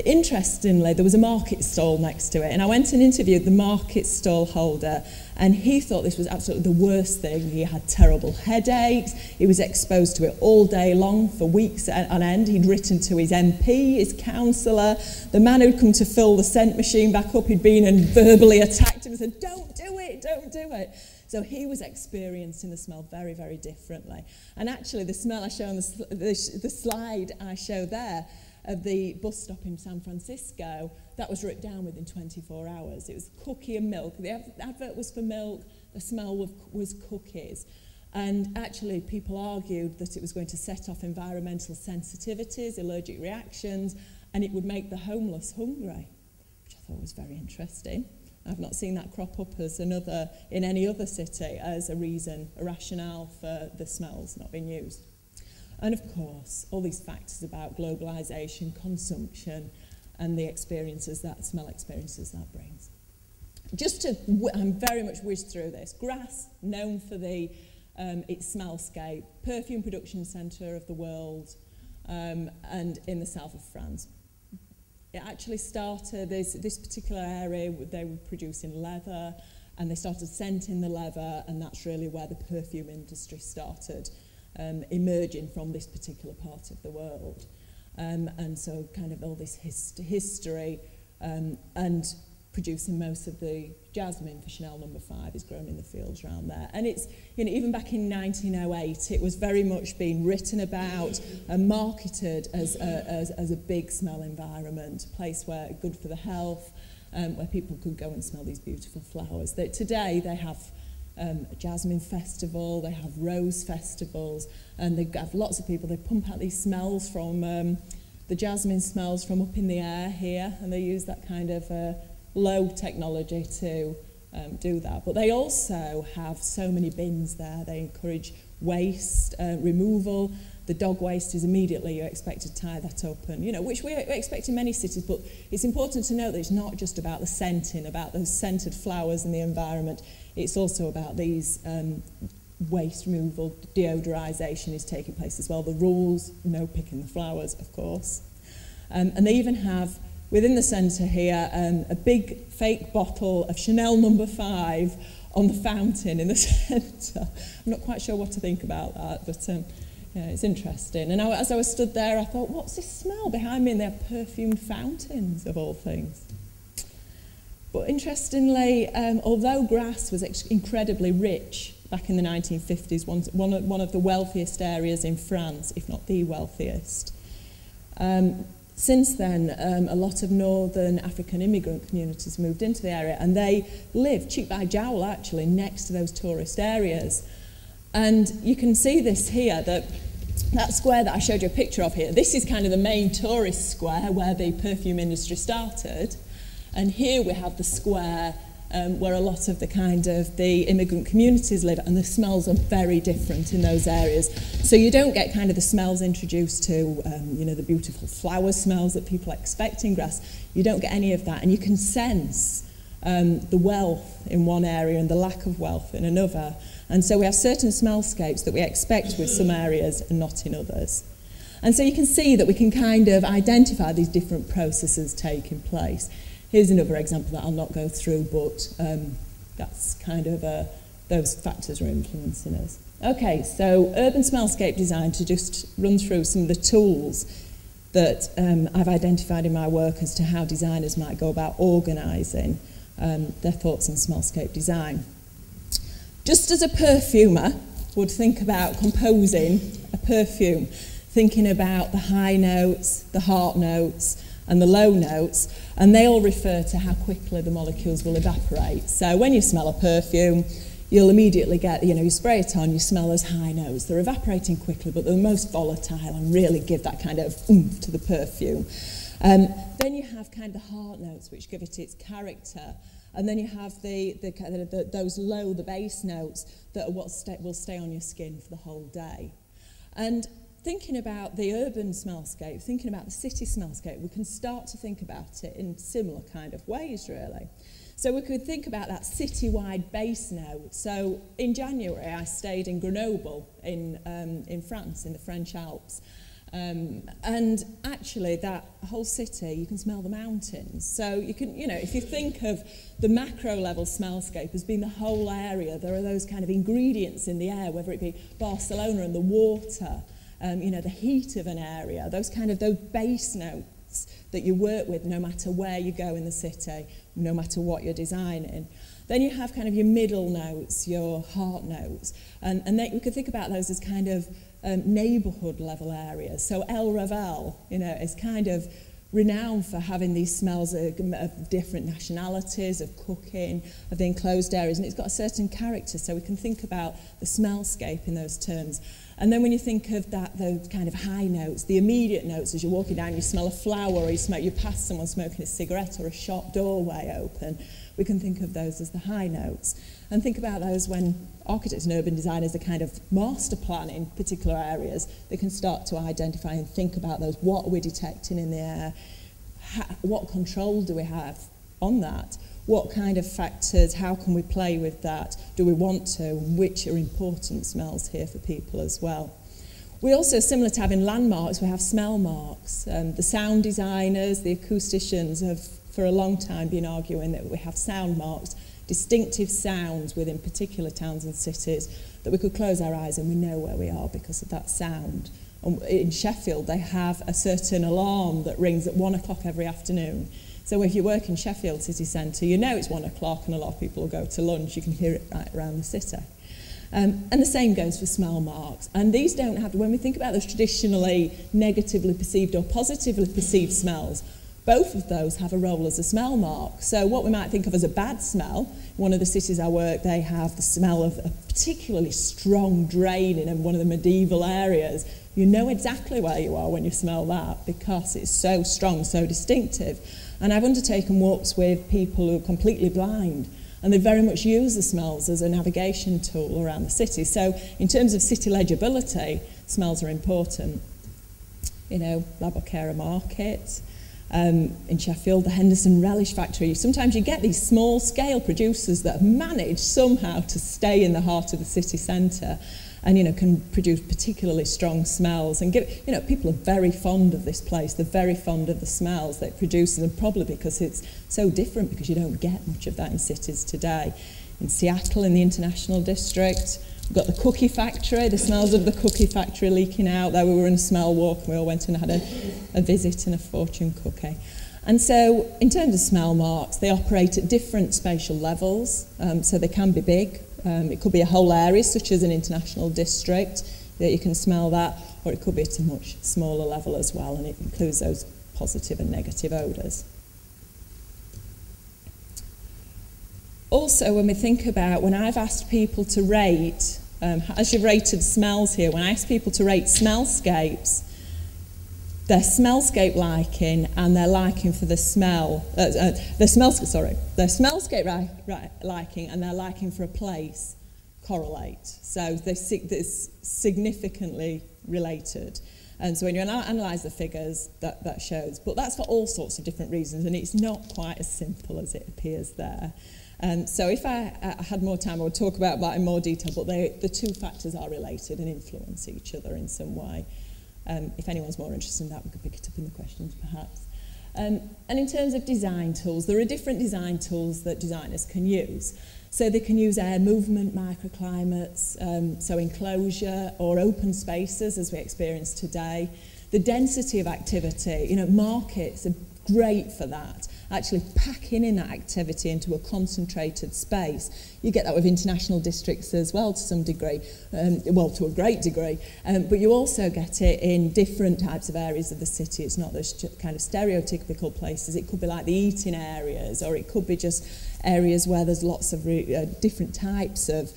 Interestingly, there was a market stall next to it, and I went and interviewed the market stall holder, and he thought this was absolutely the worst thing. He had terrible headaches, he was exposed to it all day long for weeks on end. He'd written to his MP, his councillor, the man who'd come to fill the scent machine back up, he'd been and verbally attacked him and said, don't do it, don't do it. So he was experiencing the smell very, very differently. And actually the smell I show on the slide I show there, of the bus stop in San Francisco, that was ripped down within 24 hours. It was cookie and milk. The advert was for milk, the smell was cookies. And actually, people argued that it was going to set off environmental sensitivities, allergic reactions, and it would make the homeless hungry, which I thought was very interesting. I've not seen that crop up as in any other city as a reason, a rationale for the smells not being used. And of course, all these factors about globalization, consumption, and the smell experiences that brings. I'm very much whizzed through this. Grasse, known for its Smellscape, perfume production centre of the world, and in the south of France. It actually started, this particular area, they were producing leather, and they started scenting the leather, and that's really where the perfume industry started emerging from this particular part of the world. And so kind of all this history and producing most of the jasmine for Chanel No. 5 is grown in the fields around there. And it's, even back in 1908, it was very much being written about and marketed as a big smell environment, a place where good for the health, where people could go and smell these beautiful flowers. Today they have a jasmine festival, they have rose festivals, and they have lots of people, they pump out these smells from, the jasmine smells from up in the air here, and they use that kind of low technology to do that. But they also have so many bins there. They encourage waste removal. The dog waste is immediately, you're expected to tie that up, and which we expect in many cities. But it's important to note that it's not just about the scenting, about those scented flowers in the environment. It's also about these waste removal, deodorization is taking place as well. The rules, no picking the flowers, of course. And they even have, within the centre here, a big fake bottle of Chanel No. 5 on the fountain in the centre. I'm not quite sure what to think about that, but yeah, it's interesting. And as I was stood there, I thought, what's this smell behind me? And they're perfumed fountains, of all things. But interestingly, although Grasse was incredibly rich back in the 1950s, one of the wealthiest areas in France, if not the wealthiest, since then, a lot of northern African immigrant communities moved into the area, and they live, cheek by jowl actually, next to those tourist areas. And you can see this here, that square that I showed you a picture of here, this is kind of the main tourist square where the perfume industry started. And here we have the square where a lot of the immigrant communities live, and the smells are very different in those areas. So you don't get kind of the smells introduced to, the beautiful flower smells that people expect in Grasse. You don't get any of that, and you can sense the wealth in one area and the lack of wealth in another. And so we have certain smellscapes that we expect with some areas and not in others. And so you can see that we can kind of identify these different processes taking place. Here's another example that I'll not go through, but that's kind of those factors are influencing us. Okay, so urban smellscape design, to just run through some of the tools that I've identified in my work as to how designers might go about organising their thoughts on smellscape design. Just as a perfumer would think about composing a perfume, thinking about the high notes, the heart notes, and the low notes, and they all refer to how quickly the molecules will evaporate. So when you smell a perfume, you'll immediately get, you spray it on, you smell those high notes. They're evaporating quickly, but they're most volatile and really give that kind of oomph to the perfume. Then you have kind of the heart notes, which give it its character. And then you have those low, the base notes, that are what will stay on your skin for the whole day. And thinking about the urban smellscape, thinking about the city smellscape, we can start to think about it in similar kind of ways, really. So we could think about that city-wide base note. So in January, I stayed in Grenoble in France, in the French Alps. And actually, that whole city, you can smell the mountains. So you can, if you think of the macro-level smellscape as being the whole area, there are those kind of ingredients in the air, whether it be Barcelona and the water, the heat of an area, those base notes that you work with no matter where you go in the city, no matter what you're designing. Then you have kind of your middle notes, your heart notes, and then we could think about those as kind of neighbourhood level areas. So El Raval, you know, is kind of renowned for having these smells of different nationalities, of cooking, of the enclosed areas, and it's got a certain character, so we can think about the smellscape in those terms. And then when you think of that, those kind of high notes, the immediate notes, as you're walking down, you smell a flower, or you pass someone smoking a cigarette, or a shop doorway open, we can think of those as the high notes. And think about those when architects and urban designers are kind of master planning particular areas. They can start to identify and think about those. What are we detecting in the air? What control do we have on that? What kind of factors, how can we play with that? Do we want to? Which are important smells here for people as well? We also, similar to having landmarks, we have smell marks. The sound designers, the acousticians have for a long time been arguing that we have sound marks, distinctive sounds within particular towns and cities, that we could close our eyes and we know where we are because of that sound. In Sheffield, they have a certain alarm that rings at 1 o'clock every afternoon. So if you work in Sheffield city centre, you know it's 1 o'clock and a lot of people will go to lunch. You can hear it right around the city. And the same goes for smell marks. And these don't have, when we think about those traditionally negatively perceived or positively perceived smells, both of those have a role as a smell mark. So what we might think of as a bad smell, one of the cities I work, they have the smell of a particularly strong drain in one of the medieval areas. You know exactly where you are when you smell that because it's so strong, so distinctive. And I've undertaken walks with people who are completely blind, and they very much use the smells as a navigation tool around the city. So in terms of city legibility, smells are important. You know, La Boquera Market, in Sheffield, the Henderson Relish Factory. Sometimes you get these small-scale producers that have managed somehow to stay in the heart of the city centre and, you know, can produce particularly strong smells and give, you know, people are very fond of this place. They're very fond of the smells that it produces, and probably because it's so different, because you don't get much of that in cities today. In Seattle, in the International District, we've got the cookie factory, the smells of the cookie factory leaking out. There we were in a smell walk and we all went and had a visit and a fortune cookie. And so in terms of smell marks, they operate at different spatial levels, so they can be big. It could be a whole area, such as an international district, that you can smell that, or it could be at a much smaller level as well, and it includes those positive and negative odours. Also, when we think about, when I've asked people to rate, as you've rated smells here, when I ask people to rate smellscapes, their smellscape liking and their liking for the smell, their smellscape liking and their liking for a place correlate. So they're significantly related. And so when you analyse the figures, that shows. But that's for all sorts of different reasons, and it's not quite as simple as it appears there. So if I had more time, I would talk about that in more detail, but the two factors are related and influence each other in some way. If anyone's more interested in that, we could pick it up in the questions, perhaps. And in terms of design tools, there are different design tools that designers can use. So they can use air movement, microclimates, so enclosure or open spaces, as we experience today. The density of activity, you know, markets are great for that. Actually packing in that activity into a concentrated space. You get that with international districts as well to some degree, well, to a great degree, but you also get it in different types of areas of the city. It's not those kind of stereotypical places. It could be like the eating areas, or it could be just areas where there's lots of different types of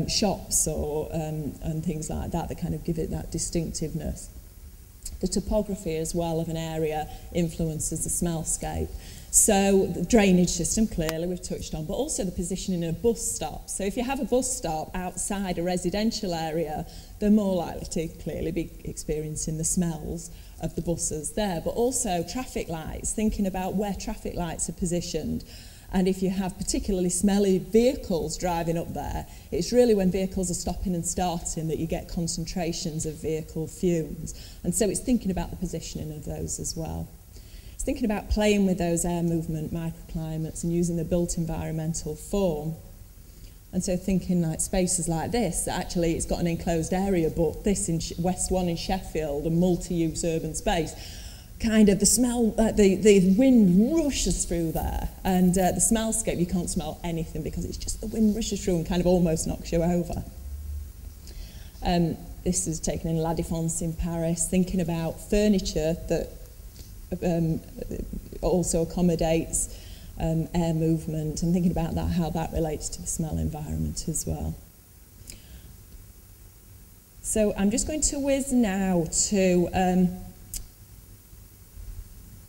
shops or and things like that that kind of give it that distinctiveness. The topography as well of an area influences the smellscape. So the drainage system, clearly, we've touched on, but also the positioning of a bus stop. So if you have a bus stop outside a residential area, they're more likely to clearly be experiencing the smells of the buses there. But also traffic lights, thinking about where traffic lights are positioned. And if you have particularly smelly vehicles driving up there, it's really when vehicles are stopping and starting that you get concentrations of vehicle fumes. And so it's thinking about the positioning of those as well. It's thinking about playing with those air movement microclimates and using the built environmental form. And so thinking like spaces like this, that actually it's got an enclosed area, but this in West 1 in Sheffield, a multi-use urban space, kind of the smell, the wind rushes through there, and the smellscape, you can't smell anything because it's just the wind rushes through and kind of almost knocks you over. this is taken in La Défense in Paris, thinking about furniture that also accommodates air movement, and thinking about that, how that relates to the smell environment as well. So I'm just going to whiz now to,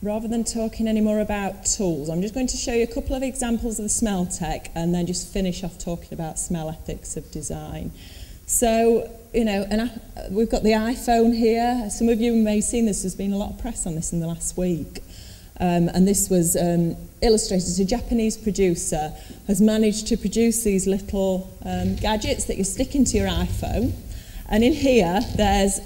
rather than talking any more about tools, I'm just going to show you a couple of examples of the smell tech and then just finish off talking about smell ethics of design. So, you know, we've got the iPhone here. Some of you may have seen this. There's been a lot of press on this in the last week. And this was illustrated. A Japanese producer has managed to produce these little gadgets that you stick into your iPhone. And in here, there's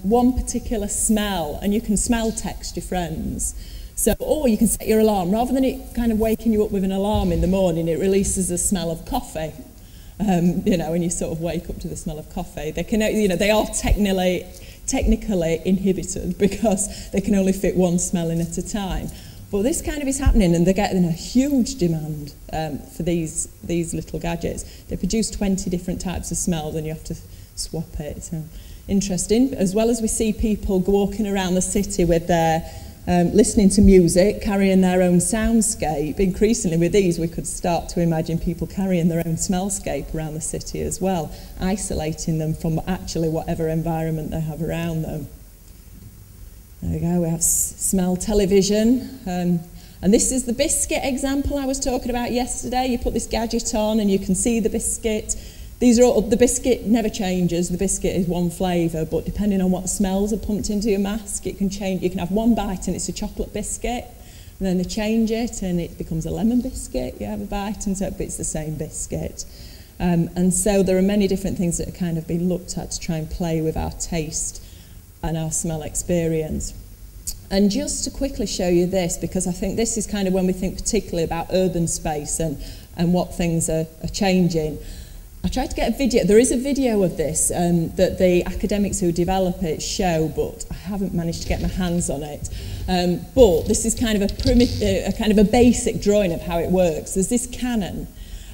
one particular smell, and you can smell text your friends. So, or you can set your alarm. Rather than it kind of waking you up with an alarm in the morning, it releases a smell of coffee. You know, and you sort of wake up to the smell of coffee. They can, you know, they are technically inhibited because they can only fit one smell in at a time. But this kind of is happening, and they're getting a huge demand for these little gadgets. They produce 20 different types of smells, and you have to swap it. So interesting. As well as we see people walking around the city with their listening to music, carrying their own soundscape. Increasingly with these, we could start to imagine people carrying their own smellscape around the city as well, isolating them from actually whatever environment they have around them. There we go, we have smell television. And this is the biscuit example I was talking about yesterday. You put this gadget on and you can see the biscuit. These are all, the biscuit never changes. The biscuit is one flavour, but depending on what smells are pumped into your mask, it can change. You can have one bite and it's a chocolate biscuit, and then they change it and it becomes a lemon biscuit. You have a bite and so it's the same biscuit. And so there are many different things that are kind of being looked at to try and play with our taste and our smell experience. And just to quickly show you this, because I think this is kind of when we think particularly about urban space and what things are changing. I tried to get a video. There is a video of this that the academics who develop it show, but I haven't managed to get my hands on it. But this is kind of a basic drawing of how it works. There's this cannon,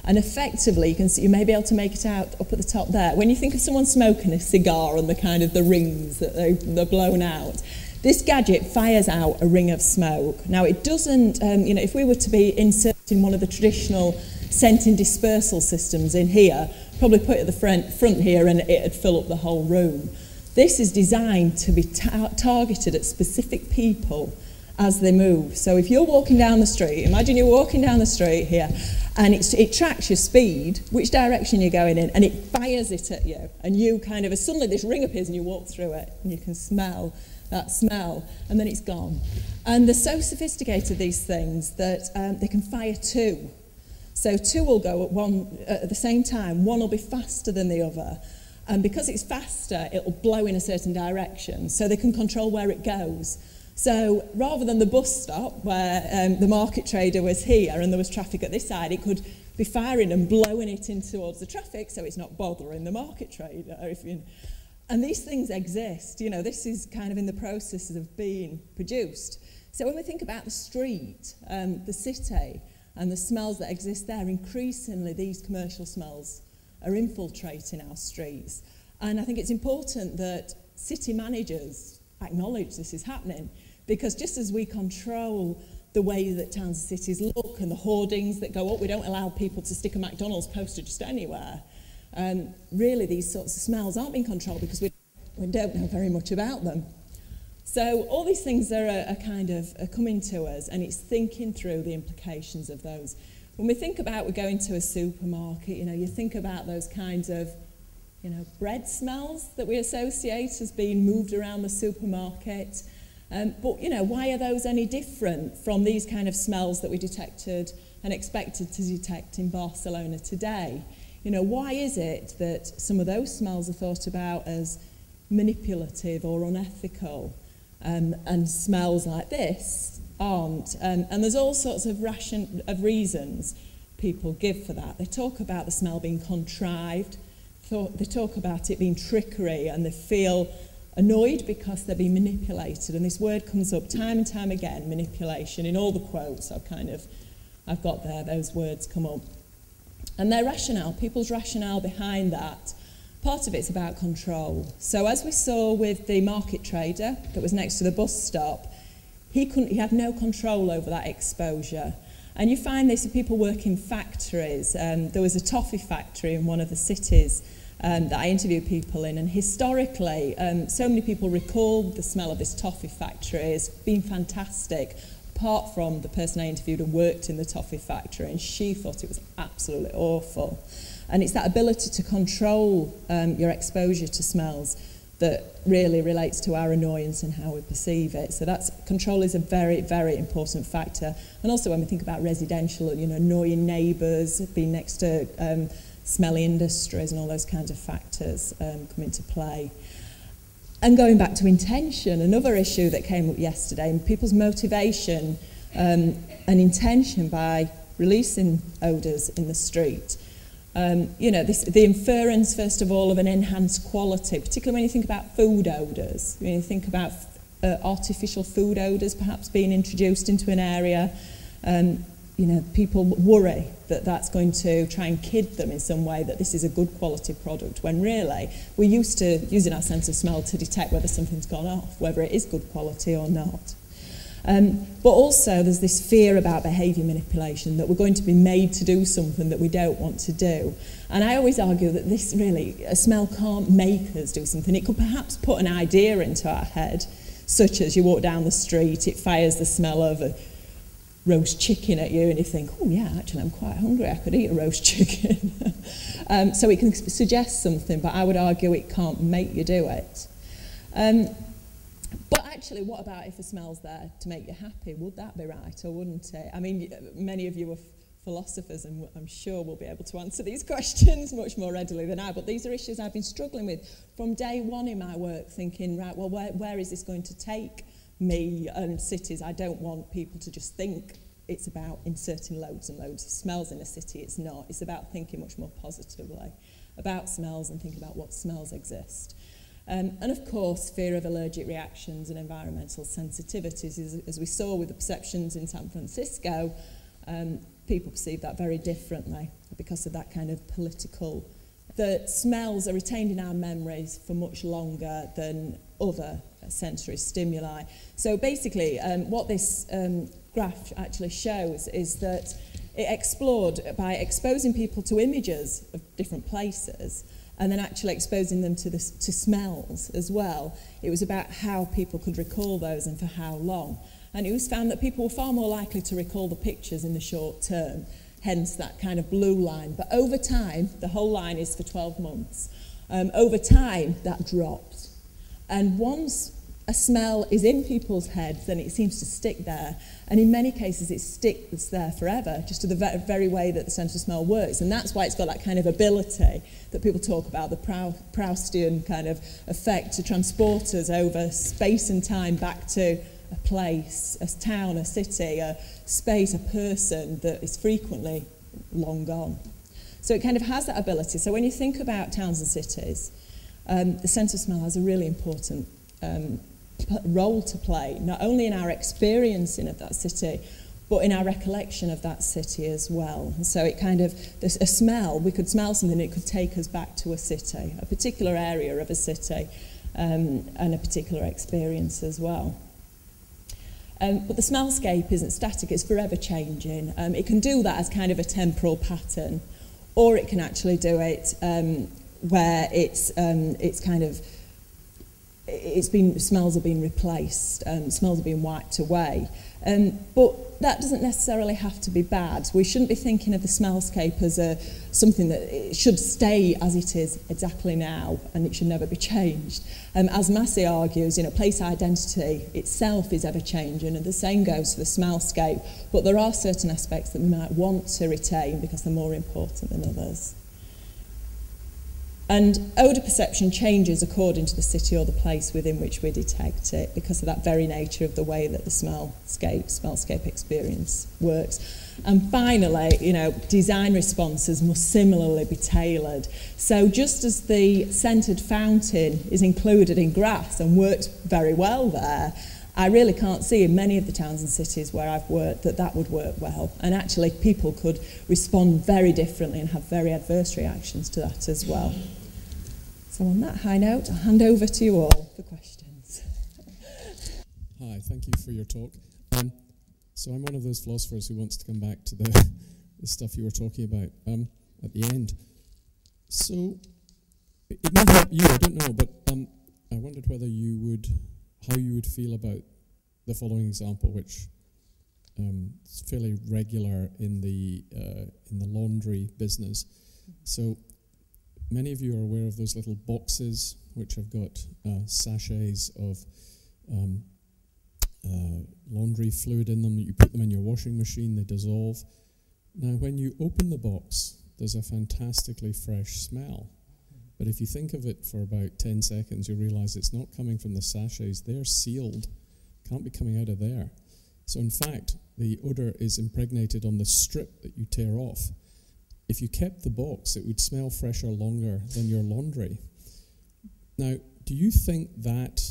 and effectively you can see, you may be able to make it out up at the top there. When you think of someone smoking a cigar and the kind of the rings that they're blown out, this gadget fires out a ring of smoke. Now it doesn't, you know, if we were to be inserting one of the traditional scenting dispersal systems in here, probably put it at the front here and it'd fill up the whole room. This is designed to be targeted at specific people as they move. So if you're walking down the street, imagine you're walking down the street here, and it tracks your speed, which direction you're going in, and it fires it at you, and you kind of, suddenly this ring appears and you walk through it, and you can smell that smell, and then it's gone. And they're so sophisticated, these things, that they can fire two. So two will go at the same time. One will be faster than the other. And because it's faster, it'll blow in a certain direction, so they can control where it goes. So rather than the bus stop where the market trader was here and there was traffic at this side, it could be firing and blowing it in towards the traffic, so it's not bothering the market trader. And these things exist. You know, this is kind of in the process of being produced. So when we think about the street, the city, and the smells that exist there, increasingly these commercial smells are infiltrating our streets. And I think it's important that city managers acknowledge this is happening, because just as we control the way that towns and cities look and the hoardings that go up, we don't allow people to stick a McDonald's poster just anywhere. Really these sorts of smells aren't being controlled because we don't know very much about them. So all these things are kind of coming to us, and it's thinking through the implications of those. When we think about we're going to a supermarket, you know, you think about those kinds of, you know, bread smells that we associate as being moved around the supermarket. But, you know, why are those any different from these kind of smells that we detected and expected to detect in Barcelona today? You know, why is it that some of those smells are thought about as manipulative or unethical? And smells like this aren't. And there's all sorts of reasons people give for that. They talk about the smell being contrived, they talk about it being trickery, and they feel annoyed because they're being manipulated. And this word comes up time and time again, manipulation, in all the quotes I've got there, those words come up. And their rationale, people's rationale behind that, Part of it's about control. So as we saw with the market trader that was next to the bus stop, he had no control over that exposure. And you find this with people work in factories. There was a toffee factory in one of the cities that I interviewed people in, and historically, so many people recall the smell of this toffee factory as being fantastic, apart from the person I interviewed who worked in the toffee factory, and she thought it was absolutely awful. And it's that ability to control your exposure to smells that really relates to our annoyance and how we perceive it. So control is a very, very important factor. And also when we think about residential, annoying neighbours, being next to smelly industries and all those kinds of factors come into play. And going back to intention, another issue that came up yesterday, and people's motivation and intention by releasing odours in the street. The inference, first of all, of an enhanced quality, particularly when you think about food odours. When you think about artificial food odours perhaps being introduced into an area, people worry that that's going to try and kid them in some way that this is a good quality product, when really we're used to using our sense of smell to detect whether something's gone off, whether it is good quality or not. But also there's this fear about behaviour manipulation, that we're going to be made to do something that we don't want to do. And I always argue that a smell can't make us do something. It could perhaps put an idea into our head, such as you walk down the street, it fires the smell of a roast chicken at you, and you think, oh yeah, actually I'm quite hungry, I could eat a roast chicken. So it can suggest something, but I would argue it can't make you do it. But actually, what about if a smell's there to make you happy? Would that be right, or wouldn't it? I mean, many of you are philosophers, and I'm sure will be able to answer these questions much more readily than I, but these are issues I've been struggling with from day one in my work, thinking, right, well, where is this going to take me and cities? I don't want people to just think it's about inserting loads and loads of smells in a city. It's not. It's about thinking much more positively about smells and thinking about what smells exist. And of course, fear of allergic reactions and environmental sensitivities. As we saw with the perceptions in San Francisco, people perceive that very differently because of that kind of political. The smells are retained in our memories for much longer than other sensory stimuli. So basically, what this graph actually shows is that it explored by exposing people to images of different places and then actually exposing them to smells as well. It was about how people could recall those and for how long. And it was found that people were far more likely to recall the pictures in the short term, hence that kind of blue line. But over time, the whole line is for 12 months. Over time, that drops. And once a smell is in people's heads, then it seems to stick there. And in many cases, it sticks there forever, just to the very way that the sense of smell works. And that's why it's got that kind of ability that people talk about, the Proustian kind of effect to transport us over space and time back to a place, a town, a city, a space, a person that is frequently long gone. So it kind of has that ability. So when you think about towns and cities, the sense of smell has a really important role to play, not only in our experiencing of that city, but in our recollection of that city as well. And so it kind of, there's a smell, we could smell something, it could take us back to a city, a particular area of a city, and a particular experience as well. But the smellscape isn't static, it's forever changing. It can do that as kind of a temporal pattern, or it can actually do it where it's kind of, smells are being replaced, smells are being wiped away. But that doesn't necessarily have to be bad. We shouldn't be thinking of the smellscape as something that it should stay as it is exactly now and it should never be changed. As Massey argues, place identity itself is ever changing, and the same goes for the smellscape. But there are certain aspects that we might want to retain because they're more important than others. And odour perception changes according to the city or the place within which we detect it because of that very nature of the way that the smellscape experience works. And finally, design responses must similarly be tailored. So just as the scented fountain is included in grass and works very well there, I really can't see in many of the towns and cities where I've worked that would work well. And actually people could respond very differently and have very adverse reactions to that as well. So on that high note, I'll hand over to you all for questions. Hi, thank you for your talk. So I'm one of those philosophers who wants to come back to the stuff you were talking about at the end. So it might help you, I don't know, but I wondered whether how you would feel about the following example, which is fairly regular in the laundry business. So many of you are aware of those little boxes which have got sachets of laundry fluid in them. You put them in your washing machine, they dissolve. Now, when you open the box, there's a fantastically fresh smell. But if you think of it for about 10 seconds, you realize it's not coming from the sachets. They're sealed, can't be coming out of there. So in fact, the odor is impregnated on the strip that you tear off. If you kept the box, it would smell fresher longer than your laundry. Now, do you think that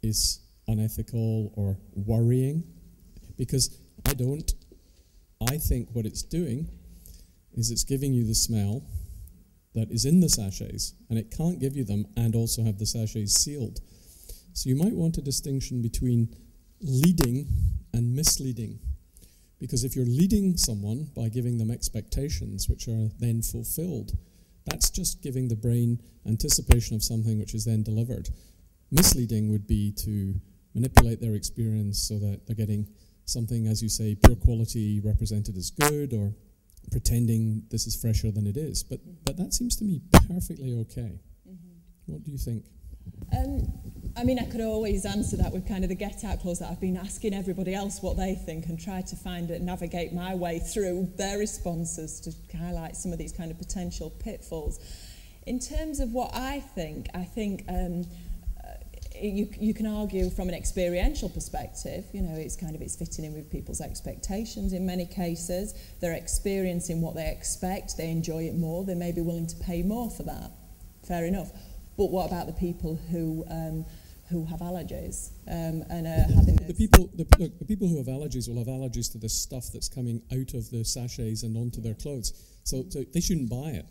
is unethical or worrying? Because I don't. I think what it's doing is it's giving you the smell that is in the sachets, and it can't give you them and also have the sachets sealed. So you might want a distinction between leading and misleading. Because if you're leading someone by giving them expectations which are then fulfilled, that's just giving the brain anticipation of something which is then delivered. Misleading would be to manipulate their experience so that they're getting something, as you say, pure quality represented as good, or pretending this is fresher than it is. But that seems to me perfectly okay. What do you think? I mean, I could always answer that with kind of the get-out clause that I've been asking everybody else what they think and try to navigate my way through their responses to highlight some of these kind of potential pitfalls. In terms of what I think you can argue from an experiential perspective, you know, it's fitting in with people's expectations in many cases. They're experiencing what they expect, they enjoy it more, they may be willing to pay more for that. Fair enough. But what about the people who have allergies and are having the people who have allergies will have allergies to the stuff that's coming out of the sachets and onto their clothes. So they shouldn't buy it.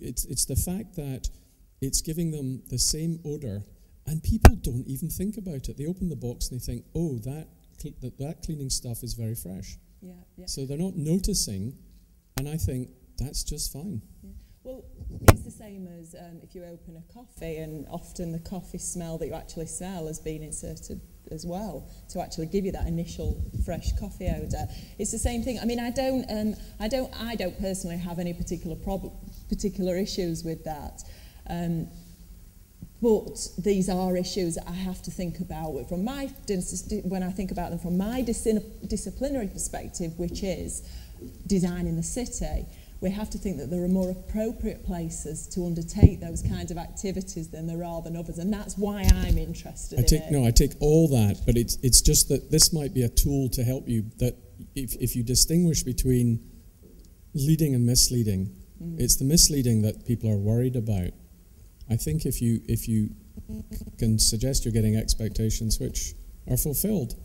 It's the fact that it's giving them the same odor, and people don't even think about it. They open the box and they think, oh, that cleaning stuff is very fresh. Yeah. So they're not noticing, and I think that's just fine. Yeah. Well, it's the same as if you open a coffee, and often the coffee smell that you actually smell has been inserted as well to actually give you that initial fresh coffee odour. It's the same thing. I mean, I don't personally have any particular issues with that. But these are issues that I have to think about when I think about them from my disciplinary perspective, which is designing the city. We have to think that there are more appropriate places to undertake those kinds of activities than there are than others, and that's why I'm interested in it. No, I take all that, but it's just that this might be a tool to help you, that if you distinguish between leading and misleading, it's the misleading that people are worried about. I think if you can suggest you're getting expectations which are fulfilled,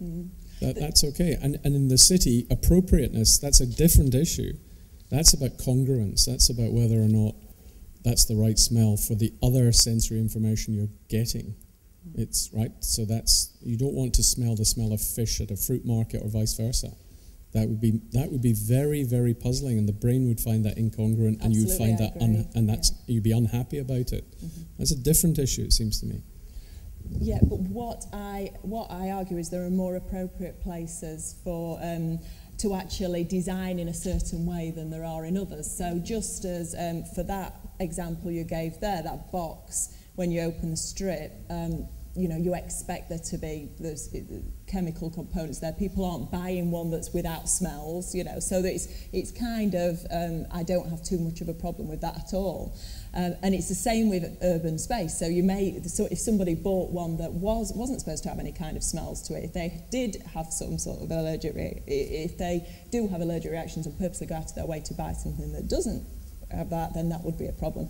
that's okay. And in the city, appropriateness, that's a different issue. That's about congruence. That's about whether or not that's the right smell for the other sensory information you're getting. It's right. So you don't want to smell the smell of fish at a fruit market or vice versa. That would be very, very puzzling, and the brain would find that incongruent, and you would find that you'd be unhappy about it. That's a different issue, it seems to me. Yeah, but what I argue is there are more appropriate places for to actually design in a certain way than there are in others. So just as for that example you gave there, that box, when you open the strip, you expect there to be those chemical components there. People aren't buying one that's without smells, so that it's kind of, I don't have too much of a problem with that at all. And it's the same with urban space. So if somebody bought one that wasn't supposed to have any kind of smells to it, if they did have some sort of if they do have allergic reactions and purposely go out of their way to buy something that doesn't have that, then that would be a problem.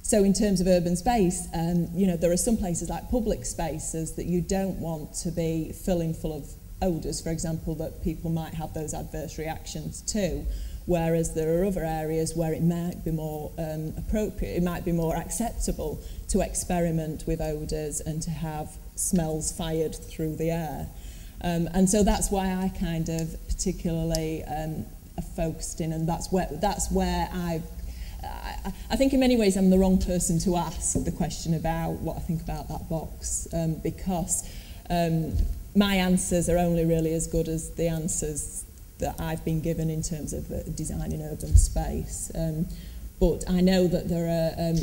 So in terms of urban space, there are some places like public spaces that you don't want to be filling full of odours, for example, that people might have those adverse reactions to. whereas there are other areas where it might be more appropriate, it might be more acceptable to experiment with odours and to have smells fired through the air. And so that's why I kind of particularly focused in, and that's where I think in many ways I'm the wrong person to ask the question about what I think about that box, because my answers are only really as good as the answers that I've been given in terms of designing urban space. But I know that there are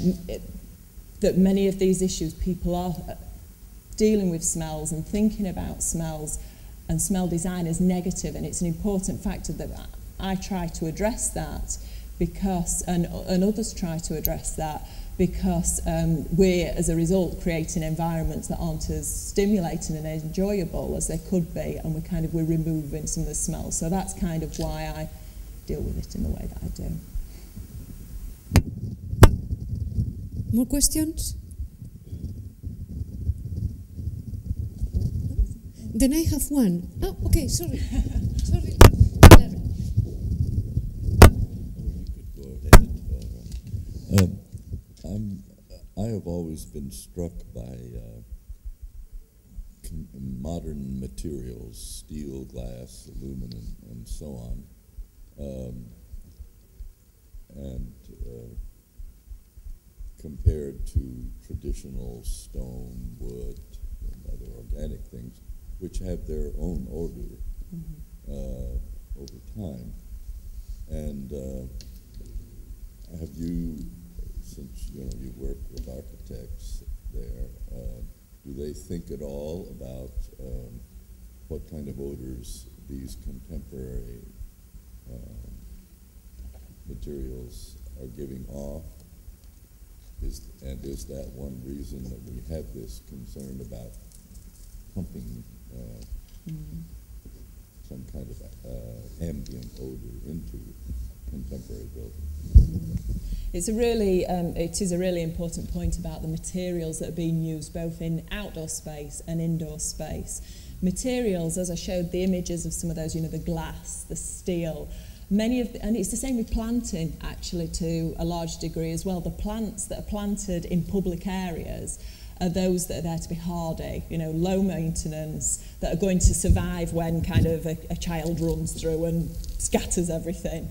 that many of these issues, people are dealing with smells and thinking about smells and smell design as negative, and it's an important factor that I try to address that because, and others try to address that, because we're, as a result, creating environments that aren't as stimulating and enjoyable as they could be, and we're removing some of the smells. So that's kind of why I deal with it in the way that I do. More questions? Then I have one. Oh, okay, sorry. Sorry. I have always been struck by modern materials, steel, glass, aluminum, and so on, and compared to traditional stone, wood, and other organic things, which have their own odor over time. And have you, since you work with architects there, do they think at all about what kind of odors these contemporary materials are giving off? And is that one reason that we have this concern about pumping some kind of ambient odor into contemporary buildings? It is a really important point about the materials that are being used both in outdoor space and indoor space. Materials, as I showed the images of some of those, the glass, the steel, and it's the same with planting actually to a large degree as well. The plants that are planted in public areas are those that are there to be hardy, low maintenance, that are going to survive when kind of a child runs through and scatters everything.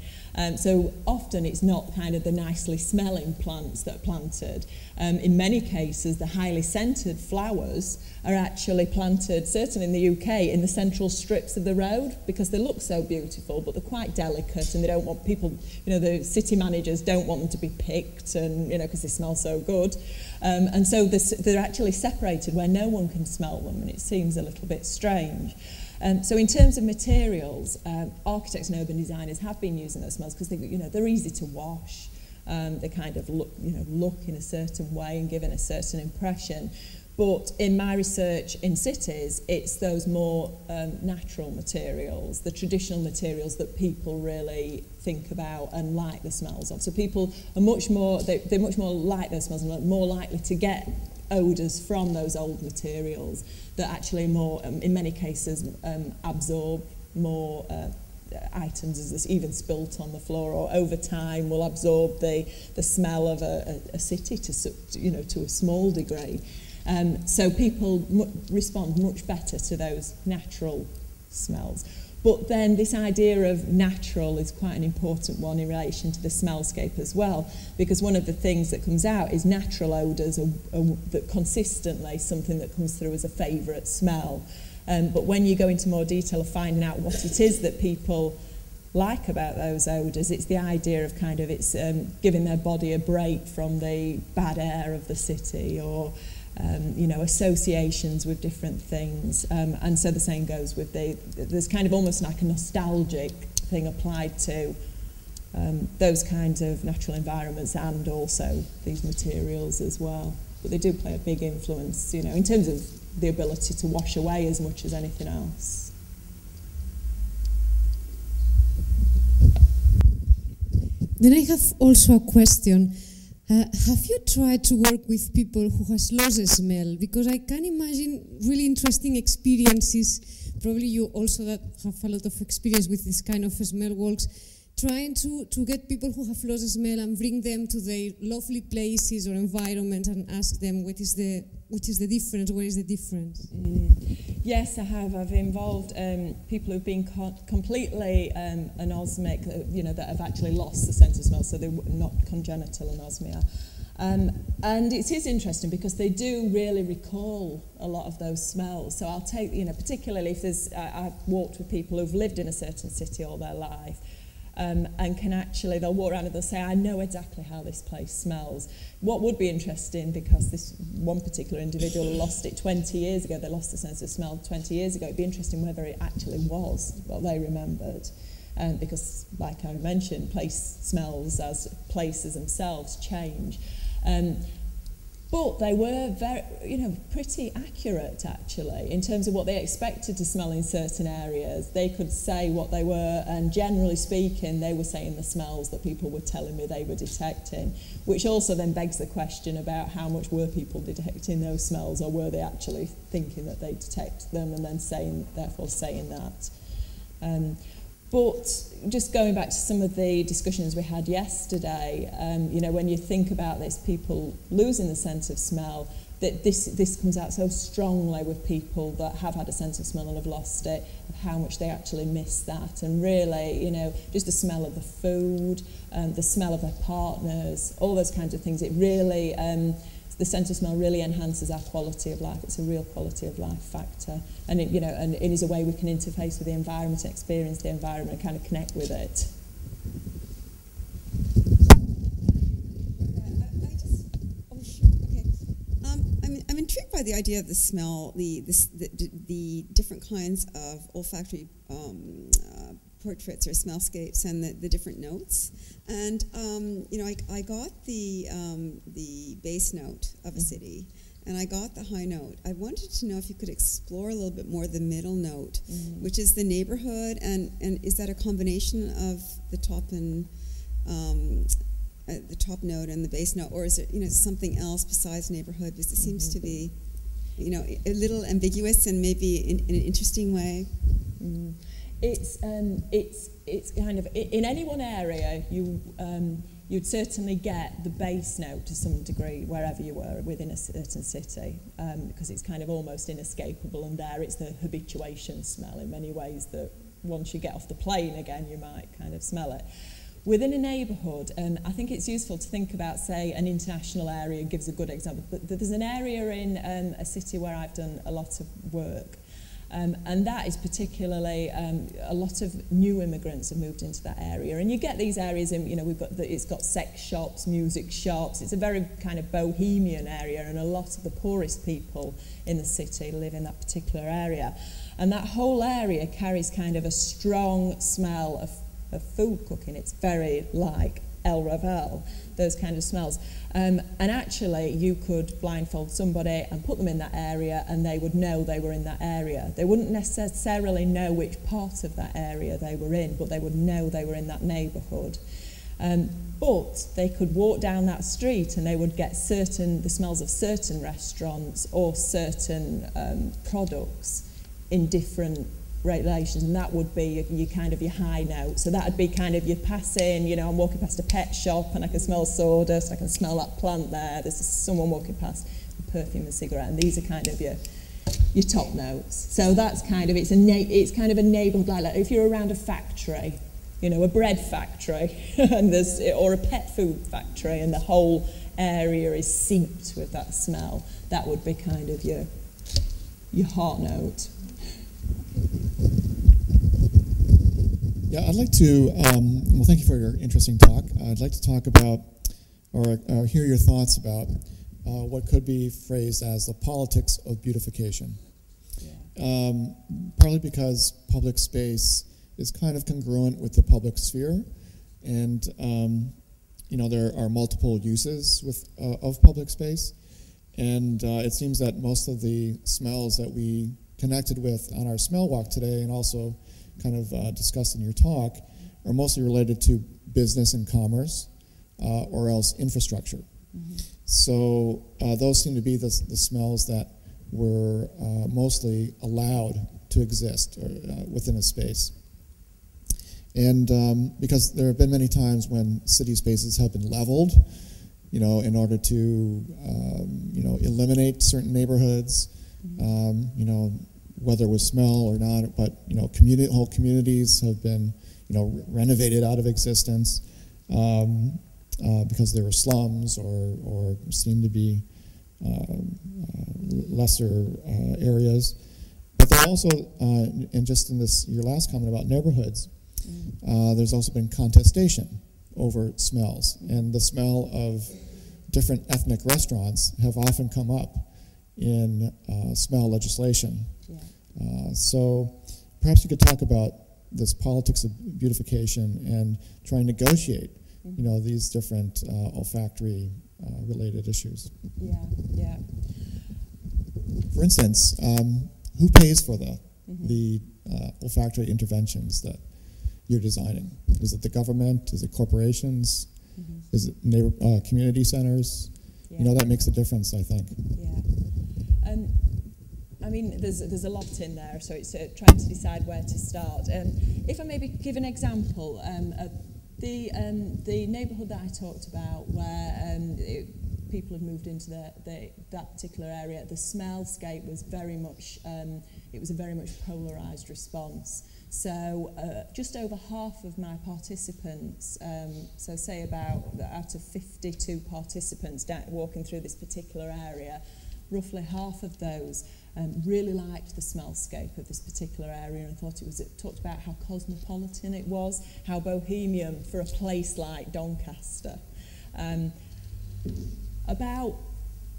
So often it's not kind of the nicely smelling plants that are planted. In many cases, the highly scented flowers are actually planted, certainly in the UK, in the central strips of the road because they look so beautiful, but they're quite delicate and they don't want people, the city managers don't want them to be picked and, because they smell so good. And so they're actually separated where no one can smell them, and it seems a little bit strange. So in terms of materials, architects and urban designers have been using those smells because they're easy to wash. They kind of look in a certain way and give a certain impression. But in my research in cities, it's those more natural materials, the traditional materials that people really think about and like the smells of. So people are much more like those smells and are more likely to get odours from those old materials that actually more, in many cases, absorb more items as it's even spilt on the floor, or over time will absorb the smell of a city to a small degree. So people respond much better to those natural smells. But then this idea of natural is quite an important one in relation to the smellscape as well, because one of the things that comes out is natural odours are that consistently something that comes through as a favourite smell. But when you go into more detail of finding out what it is that people like about those odours, it's the idea of kind of giving their body a break from the bad air of the city, or associations with different things. And so the same goes with there's kind of almost like a nostalgic thing applied to those kinds of natural environments and also these materials as well. But they do play a big influence, in terms of the ability to wash away as much as anything else. Then I have also a question. Have you tried to work with people who has lost a smell? Because I can imagine really interesting experiences. Probably you also that have a lot of experience with this kind of smell walks. trying to get people who have lost smell and bring them to their lovely places or environments and ask them which is the difference, where is the difference? Yes, I have. I've involved people who've been completely anosmic, that have actually lost the sense of smell, so they're not congenital anosmia. And it is interesting because they do really recall a lot of those smells. So I'll take, particularly if I've walked with people who've lived in a certain city all their life, and they'll walk around and they'll say, I know exactly how this place smells. What would be interesting, because this one particular individual lost it 20 years ago, they lost the sense of smell 20 years ago, it'd be interesting whether it actually was what they remembered. Because, like I mentioned, place smells as places themselves change. But they were very, pretty accurate, actually, in terms of what they expected to smell in certain areas. They could say what they were, and generally speaking, they were saying the smells that people were telling me they were detecting, which also then begs the question about how much were people detecting those smells, or were they actually thinking that they detect them and then therefore saying that. But just going back to some of the discussions we had yesterday, when you think about this, people losing the sense of smell, that this comes out so strongly with people that have had a sense of smell and have lost it, of how much they actually miss that. And really, just the smell of the food, the smell of their partners, all those kinds of things, it really, the sense of smell really enhances our quality of life. It's a real quality of life factor. And it, and it is a way we can interface with the environment, experience the environment, and kind of connect with it. I'm intrigued by the idea of the smell, the different kinds of olfactory portraits or smellscapes and the different notes. And I got the bass note of a city, and I got the high note. I wanted to know if you could explore a little bit more the middle note, which is the neighborhood, and is that a combination of the top and the top note and the bass note, or is it something else besides neighborhood? Because it seems to be a little ambiguous and maybe in an interesting way. It's kind of, in any one area, you'd certainly get the bass note to some degree wherever you were within a certain city, because it's kind of almost inescapable, and there it's the habituation smell in many ways that once you get off the plane again, you might kind of smell it. Within a neighbourhood, I think it's useful to think about, say, an international area gives a good example. But there's an area in a city where I've done a lot of work, and that is particularly a lot of new immigrants have moved into that area, and you get these areas in, it's got sex shops, music shops. It's a very kind of bohemian area, and a lot of the poorest people in the city live in that particular area, and that whole area carries kind of a strong smell of food cooking. It's very like El Ravel, those kind of smells. And actually, you could blindfold somebody and put them in that area, and they would know they were in that area. They wouldn't necessarily know which part of that area they were in, but they would know they were in that neighbourhood. But they could walk down that street and they would get the smells of certain restaurants or certain products in different relations, and that would be your high note. So that would be kind of, you pass in, I'm walking past a pet shop and I can smell sawdust, I can smell that plant there, there's someone walking past with perfume and cigarette, and these are kind of your top notes. So that's kind of, it's kind of a neighbourhood like that. If you're around a factory, a bread factory, and or a pet food factory, and the whole area is seeped with that smell, that would be kind of your heart note. Yeah, I'd like to, well, thank you for your interesting talk. I'd like to talk about, or hear your thoughts about what could be phrased as the politics of beautification. Yeah. Partly because public space is kind of congruent with the public sphere, and there are multiple uses of public space, and it seems that most of the smells that we connected with on our smell walk today, and also kind of discussed in your talk, are mostly related to business and commerce, or else infrastructure. Mm-hmm. So those seem to be the smells that were mostly allowed to exist within a space. And because there have been many times when city spaces have been leveled, you know, in order to, you know, eliminate certain neighborhoods, you know, whether with smell or not, but, you know, whole communities have been, you know, renovated out of existence because they were slums or seemed to be lesser areas. But there also, and just in this, your last comment about neighborhoods, there's also been contestation over smells, and the smell of different ethnic restaurants have often come up in smell legislation. Yeah. So perhaps you could talk about this politics of beautification and try and negotiate, you know, these different olfactory related issues. Yeah, yeah. For instance, who pays for the olfactory interventions that you're designing? Is it the government? Is it corporations? Is it community centers? Yeah. You know, that makes a difference, I think. Yeah. I mean, there's a lot in there, so it's trying to decide where to start. If I maybe give an example, the neighbourhood that I talked about, where people have moved into that particular area, the Smellscape was very much, it was a very much polarised response. So just over half of my participants, so say about out of 52 participants walking through this particular area, roughly half of those really liked the smellscape of this particular area and thought it talked about how cosmopolitan it was, how bohemian for a place like Doncaster.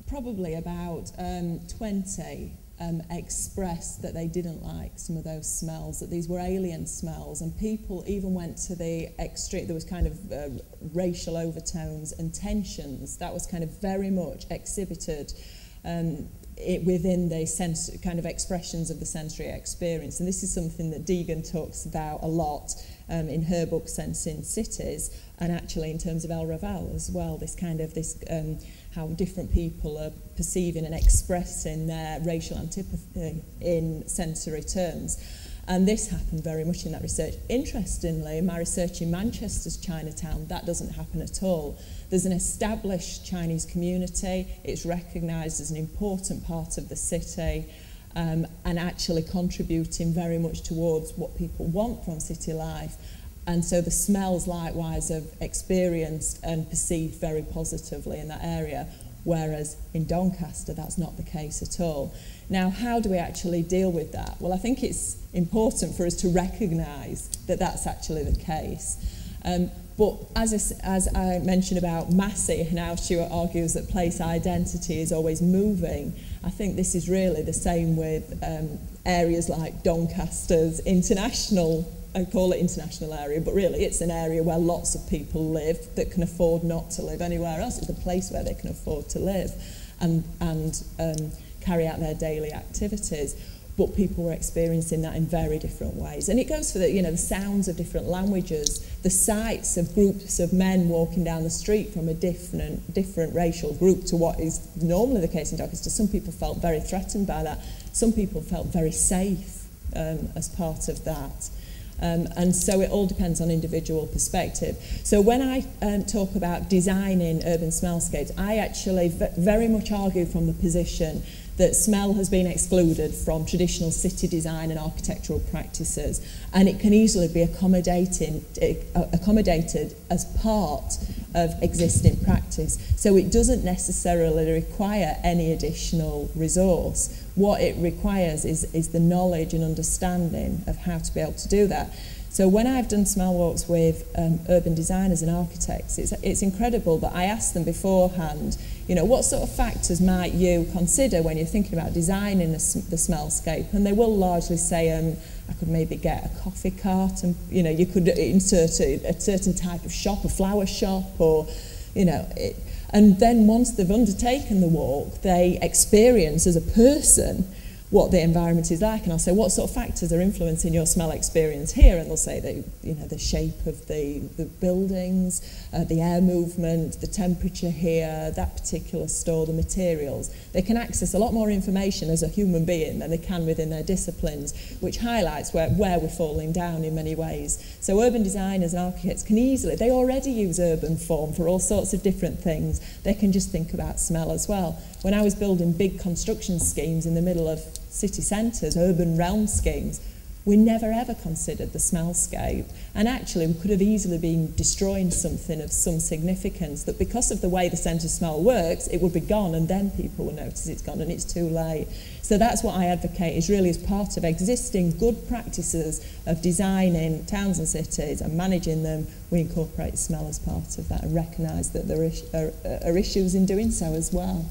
Probably about 20 expressed that they didn't like some of those smells, that these were alien smells, and people even went to the extreme. There was kind of racial overtones and tensions that was kind of very much exhibited within the kind of expressions of the sensory experience. And this is something that Deegan talks about a lot in her book Sensing Cities, and actually in terms of El Raval as well, this kind of how different people are perceiving and expressing their racial antipathy in sensory terms. And this happened very much in that research. Interestingly, in my research in Manchester's Chinatown, that doesn't happen at all. There's an established Chinese community. It's recognised as an important part of the city, and actually contributing very much towards what people want from city life. And so the smells likewise are experienced and perceived very positively in that area, whereas in Doncaster that's not the case at all. Now, how do we actually deal with that? Well, I think it's important for us to recognise that that's actually the case. But as I mentioned about Massey and how Stuart argues that place identity is always moving, I think this is really the same with areas like Doncaster's international, I call it international area, but really it's an area where lots of people live that can afford not to live anywhere else. It's a place where they can afford to live and carry out their daily activities. But people were experiencing that in very different ways. And it goes for the sounds of different languages, the sights of groups of men walking down the street from a different racial group to what is normally the case in Doncaster. Some people felt very threatened by that. Some people felt very safe as part of that. And so it all depends on individual perspective. So when I talk about designing urban smellscapes, I actually very much argue from the position that smell has been excluded from traditional city design and architectural practices, and it can easily be accommodated as part of existing practice. So it doesn't necessarily require any additional resource. What it requires is the knowledge and understanding of how to be able to do that. So when I've done smell walks with urban designers and architects, it's incredible that I ask them beforehand, what sort of factors might you consider when you're thinking about designing the smellscape? And they will largely say, I could maybe get a coffee cart, and you could insert a certain type of shop, a flower shop, or and then once they've undertaken the walk, they experience as a person what the environment is like, and I'll say, what sort of factors are influencing your smell experience here? And they'll say that, you know, the shape of the buildings, the air movement, the temperature here, that particular store, the materials. They can access a lot more information as a human being than they can within their disciplines, which highlights where we're falling down in many ways. So urban designers and architects can easily, they already use urban form for all sorts of different things. They can just think about smell as well. When I was building big construction schemes in the middle of city centres, urban realm schemes, we never ever considered the smellscape. And actually we could have easily been destroying something of some significance that because of the way the sense of smell works, it would be gone and then people will notice it's gone and it's too late. So that's what I advocate, is really as part of existing good practices of designing towns and cities and managing them, we incorporate smell as part of that and recognise that there are issues in doing so as well.